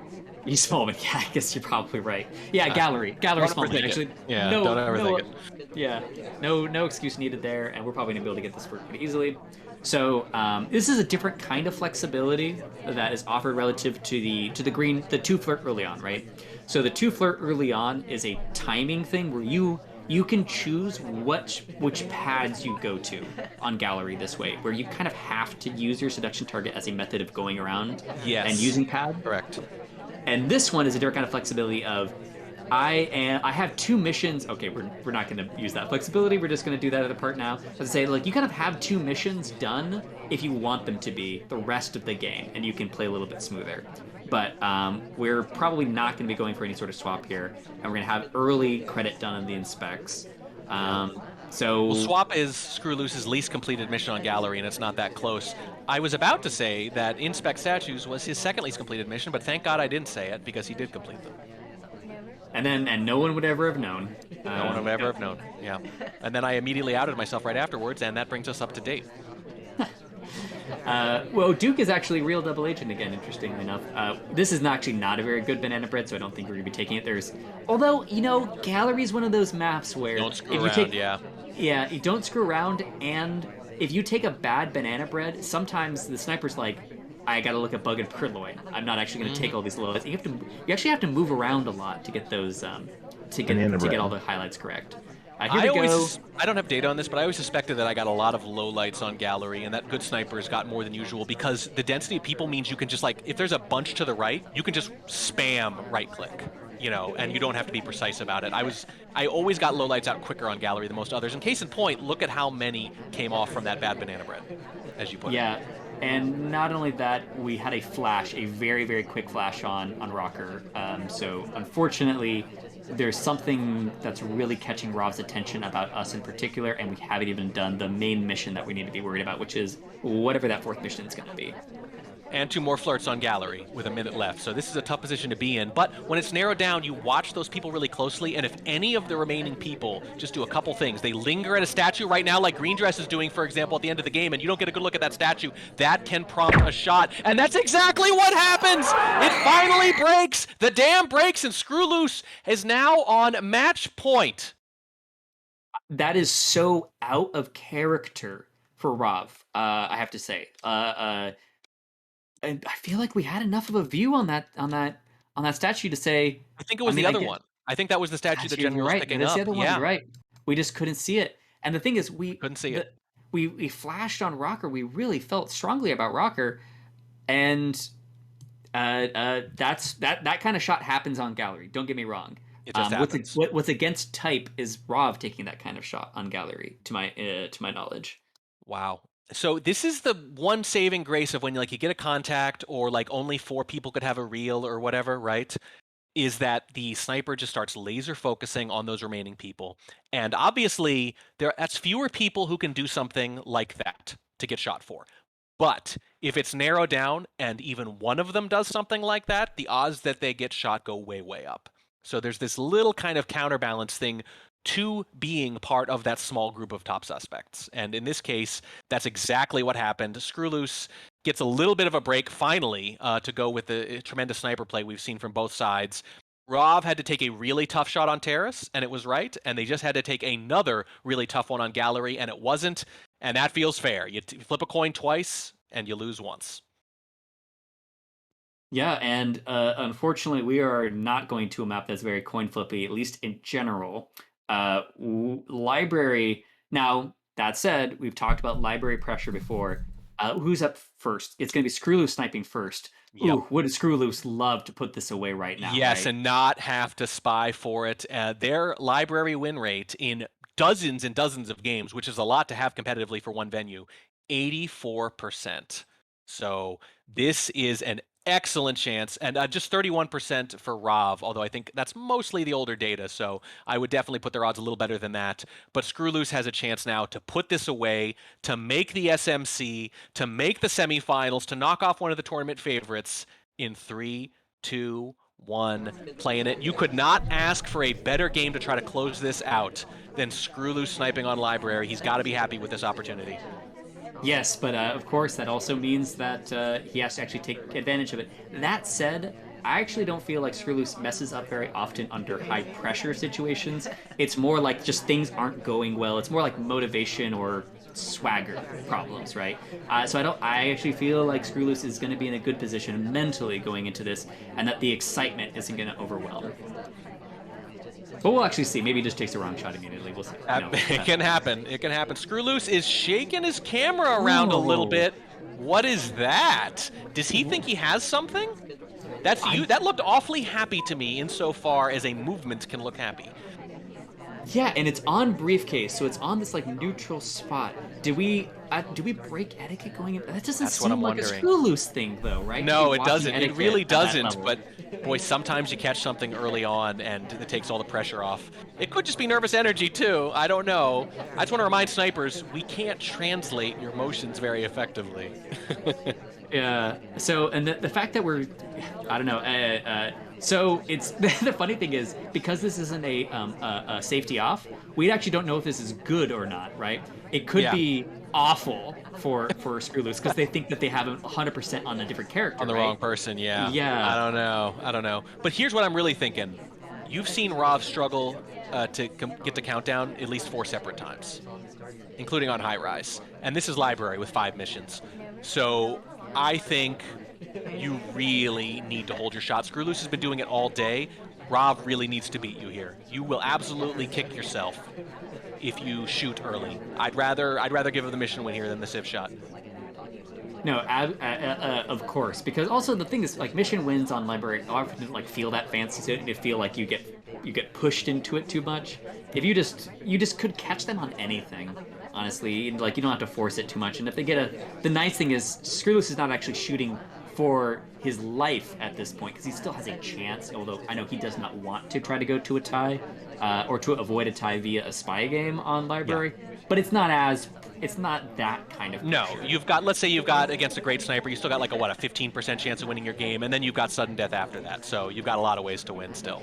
He's Smallman. Yeah, I guess you're probably right. Yeah, Gallery Smallman. Actually, yeah, don't ever think it. Yeah, no excuse needed there, and we're probably gonna be able to get this work pretty easily. So this is a different kind of flexibility that is offered relative to the green, the 2 flirt early on, right? So the 2 flirt early on is a timing thing where you can choose which pads you go to on Gallery this way, where you kind of have to use your seduction target as a method of going around and using pad. Correct. And this one is a different kind of flexibility of I have 2 missions. Okay, we're not going to use that flexibility. We're just going to do that other part now. Let's say like you kind of have 2 missions done if you want them to be the rest of the game, and you can play a little bit smoother. But we're probably not going to be going for any sort of swap here, and we're going to have early credit done on the inspects. So swap is Skrewl00se's least completed mission on Gallery, and it's not that close. I was about to say that Inspect Statues was his second least completed mission, but thank God I didn't say it because he did complete them. And no one would ever have known. No one would ever have known. Yeah. And then I immediately outed myself right afterwards, and that brings us up to date. Well, Duke is actually real double agent again, interestingly enough. This is actually not a very good banana bread, so I don't think we're going to be taking it. Although, Gallery is one of those maps where don't screw around, yeah, you don't screw around, and if you take a bad banana bread, sometimes the sniper's like, I gotta look at bug and purloin. I'm not actually gonna take all these lows. You actually have to move around a lot to get those to get all the highlights correct. I don't have data on this, but I always suspected that I got a lot of lowlights on Gallery, and that good snipers got more than usual because the density of people means you can just if there's a bunch to the right, you can just spam right click. And you don't have to be precise about it. I always got lowlights out quicker on Gallery than most others. And case in point, look at how many came off from that bad banana bread, as you put it. Yeah, and not only that, we had a very, very quick flash on Rocker. So unfortunately, there's something that's really catching Rob's attention about us in particular, and we haven't even done the main mission that we need to be worried about, which is whatever that 4th mission is going to be. And 2 more flirts on gallery with a minute left. So this is a tough position to be in. But when it's narrowed down, you watch those people really closely, and if any of the remaining people just do a couple things, they linger at a statue right now like Green Dress is doing, for example, at the end of the game, and you don't get a good look at that statue, that can prompt a shot. And that's exactly what happens! It finally breaks! The dam breaks, and skrewl00se is now on match point. That is so out of character for Rav, I have to say. And I feel like we had enough of a view on that statue to say. I think it was the other one. I think that was the statue that General was picking up. That's the other one. You're right. We just couldn't see it. And the thing is, we couldn't see it. We flashed on Rocker. We really felt strongly about Rocker, and that kind of shot happens on gallery. Don't get me wrong. It just happens. What's against type is Rav taking that kind of shot on gallery, to my knowledge. Wow. So this is the one saving grace of when like you get a contact or like only 4 people could have a reel or whatever, right? Is that the sniper just starts laser focusing on those remaining people. And obviously that's fewer people who can do something like that to get shot for. But if it's narrowed down and even one of them does something like that, the odds that they get shot go way, way up. So there's this little kind of counterbalance thing to being part of that small group of top suspects. And in this case, that's exactly what happened. skrewl00se gets a little bit of a break finally to go with the tremendous sniper play we've seen from both sides. Rav had to take a really tough shot on Terrace, and it was right, and they just had to take another really tough one on gallery, and it wasn't, and that feels fair. You flip a coin twice, and you lose once. Yeah, and unfortunately, we are not going to a map that's very coin flippy, at least in general. Library. Now, that said, we've talked about library pressure before. Who's up first? It's going to be skrewl00se sniping first. Yep. Ooh, would skrewl00se love to put this away right now? Yes, right? and not have to spy for it. Their library win rate in dozens and dozens of games, which is a lot to have competitively for one venue, 84%. So this is an excellent chance, and just 31% for Rav, although I think that's mostly the older data, so I would definitely put their odds a little better than that. But skrewl00se has a chance now to put this away, to make the SMC, to make the semifinals, to knock off one of the tournament favorites in 3, 2, 1, playing it. You could not ask for a better game to try to close this out than skrewl00se sniping on library. He's got to be happy with this opportunity. Yes, but of course that also means that he has to actually take advantage of it. That said, I actually don't feel like skrewl00se messes up very often under high pressure situations. It's more like just things aren't going well. It's more like motivation or swagger problems, right? So I actually feel like skrewl00se is going to be in a good position mentally going into this, and that the excitement isn't going to overwhelm. But we'll actually see. Maybe he just takes the wrong shot immediately. We'll see. It can happen. It can happen. skrewl00se is shaking his camera around a little bit. What is that? Does he think he has something? That's you. That looked awfully happy to me insofar as a movement can look happy. Yeah, and it's on briefcase, so it's on this like neutral spot. Do we break etiquette going in? That doesn't seem like a skrewl00se thing, though, right? No, it doesn't. It really doesn't. But boy, sometimes you catch something early on, and it takes all the pressure off. It could just be nervous energy too. I don't know. I just want to remind snipers we can't translate your emotions very effectively. Yeah. So, and the fact that we're, I don't know. So it's the funny thing is because this isn't a safety off, we actually don't know if this is good or not, right? It could be awful for skrewl00se because they think that they have 100% on a different character. On the wrong person, yeah. Yeah. I don't know. But here's what I'm really thinking. You've seen Rav struggle to get to countdown at least 4 separate times, including on high rise. And this is library with 5 missions. So I think you really need to hold your shot. skrewl00se has been doing it all day. Rav really needs to beat you here. You will absolutely kick yourself if you shoot early. I'd rather give him the mission win here than the civ shot. No, of course, because also the thing is, like, mission wins on library often like feel that fancy, so you feel like you get pushed into it too much. If you just could catch them on anything, honestly, like you don't have to force it too much. And if they get the nice thing is skrewl00se is not actually shooting for his life at this point because he still has a chance. Although I know he does not want to try to go to a tie or to avoid a tie via a spy game on library, but it's not as it's not that kind of No, pressure. you've got, let's say you've got against a great sniper, you still got like a 15% chance of winning your game, and then you've got sudden death after that. So you've got a lot of ways to win still.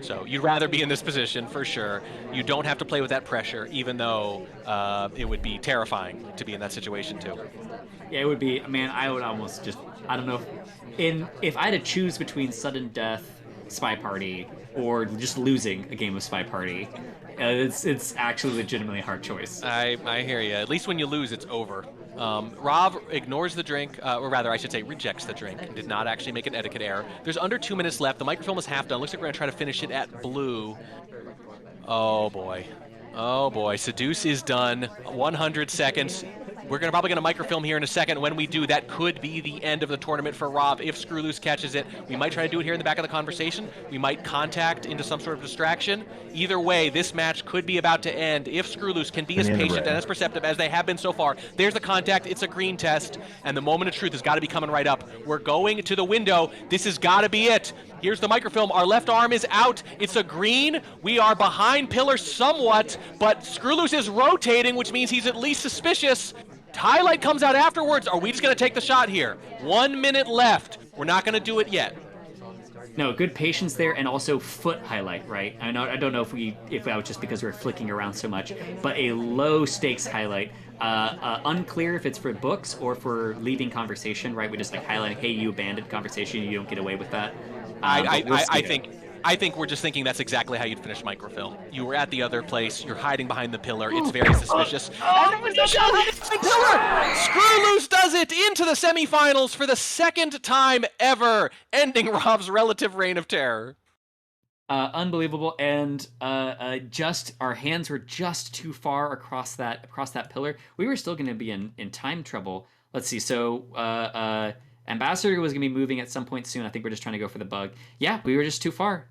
So you'd rather be in this position for sure. You don't have to play with that pressure, even though it would be terrifying to be in that situation too. Yeah, it would be. Man, I would almost just. I don't know. If I had to choose between sudden death, SpyParty, or just losing a game of SpyParty, it's actually legitimately a hard choice. I hear you. At least when you lose, it's over. Rob ignores the drink, or rather, I should say, rejects the drink. Did not actually make an etiquette error. There's under 2 minutes left. The microfilm is half done. Looks like we're gonna try to finish it at blue. Oh boy. Oh boy. Seduce is done. 100 seconds. We're probably going to microfilm here in a second. When we do, that could be the end of the tournament for Rob if skrewl00se catches it. We might try to do it here in the back of the conversation. We might contact into some sort of distraction. Either way, this match could be about to end if skrewl00se can be as patient and as perceptive as they have been so far. There's the contact. It's a green test, and the moment of truth has got to be coming right up. We're going to the window. This has got to be it. Here's the microfilm. Our left arm is out. It's a green. We are behind pillar somewhat, but skrewl00se is rotating, which means he's at least suspicious. Highlight comes out afterwards. Are we just going to take the shot here? 1 minute left. We're not going to do it yet. No, good patience there, and also foot highlight, right? I don't know if that was just because we were flicking around so much, but a low stakes highlight. Unclear if it's for books or for leaving conversation, right? We just like highlighting, hey, you abandoned conversation, you don't get away with that. I think we're just thinking that's exactly how you'd finish microfilm. You were at the other place. You're hiding behind the pillar. It's very suspicious. skrewl00se does it into the semifinals for the second time ever, ending Rob's relative reign of terror. Unbelievable, and just our hands were just too far across that pillar. We were still going to be in time trouble. Let's see. So Ambassador was going to be moving at some point soon. I think we're just trying to go for the bug. Yeah, we were just too far.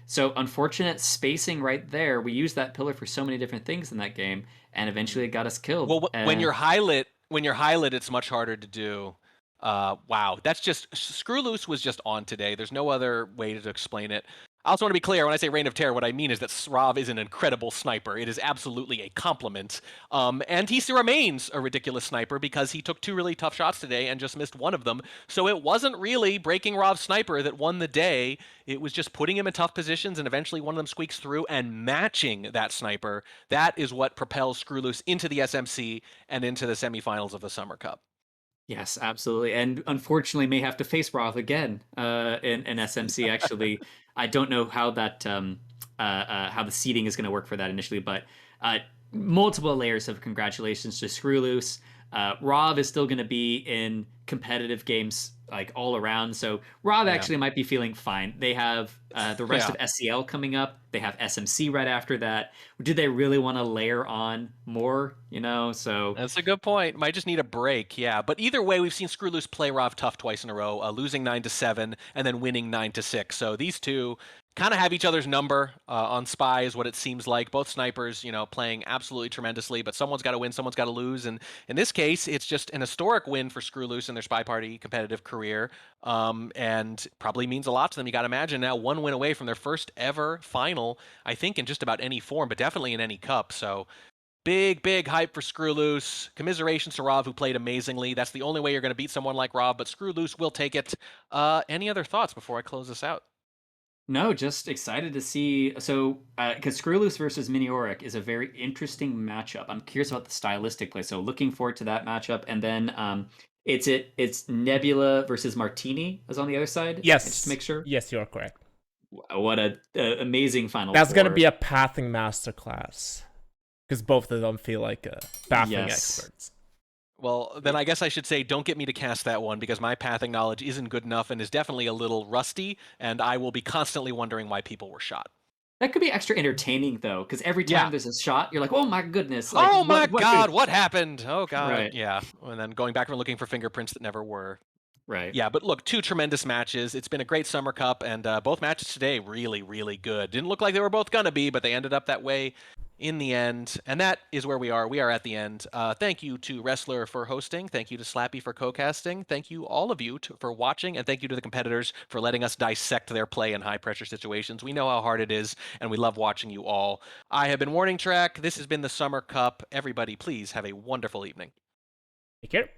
So unfortunate spacing right there. We used that pillar for so many different things in that game, and eventually it got us killed. Well, when you're highlit, it's much harder to do. Wow, that's just skrewl00se was just on today. There's no other way to explain it. I also want to be clear, when I say Reign of Terror, what I mean is that Srav is an incredible sniper. It is absolutely a compliment. And he still remains a ridiculous sniper because he took 2 really tough shots today and just missed one of them. So it wasn't really breaking Rav's sniper that won the day. It was just putting him in tough positions, and eventually one of them squeaks through and matching that sniper. That is what propels skrewl00se into the SMC and into the semifinals of the Summer Cup. Yes, absolutely, and unfortunately may have to face Roth again in SMC. Actually, I don't know how that how the seeding is going to work for that initially, but multiple layers of congratulations to skrewl00se. Rav is still going to be in competitive games like all around, so Rav actually might be feeling fine. They have the rest of SCL coming up. They have SMC right after that. Did they really want to layer on more? So that's a good point. Might just need a break, yeah. But either way, we've seen skrewl00se play Rav tough twice in a row, losing 9-7 and then winning 9-6. So these two kind of have each other's number on Spy is what it seems like. Both snipers, playing absolutely tremendously, but someone's got to win, someone's got to lose. And in this case, it's just an historic win for skrewl00se in their SpyParty competitive career, and probably means a lot to them. You got to imagine now 1 win away from their first ever final, I think, in just about any form, but definitely in any cup. So big hype for skrewl00se. Commiserations to Rav, who played amazingly. That's the only way you're going to beat someone like Rav, but skrewl00se will take it. Any other thoughts before I close this out? No, just excited to see. So, because skrewl00se versus Minioric is a very interesting matchup. I'm curious about the stylistic play. So, looking forward to that matchup. And then it's Nebula versus Martini is on the other side. Yes. Just to make sure. Yes, you are correct. What a amazing final. That's going to be a pathing masterclass. Because both of them feel like pathing experts. Well, then I guess I should say don't get me to cast that one because my pathing knowledge isn't good enough and is definitely a little rusty, and I will be constantly wondering why people were shot. That could be extra entertaining, though, because every time there's a shot, you're like, oh my goodness. Like, oh my God, what happened? Oh God. Right. Yeah. And then going back and looking for fingerprints that never were. Right. Yeah, but look, 2 tremendous matches. It's been a great Summer Cup, and both matches today really, really good. Didn't look like they were both gonna be, but they ended up that way in the end. And that is where we are. We are at the end. Thank you to Wrestler for hosting. Thank you to Slappy for co-casting. Thank you all of you for watching, and thank you to the competitors for letting us dissect their play in high-pressure situations. We know how hard it is, and we love watching you all. I have been Warning Track. This has been the Summer Cup. Everybody, please have a wonderful evening. Take care.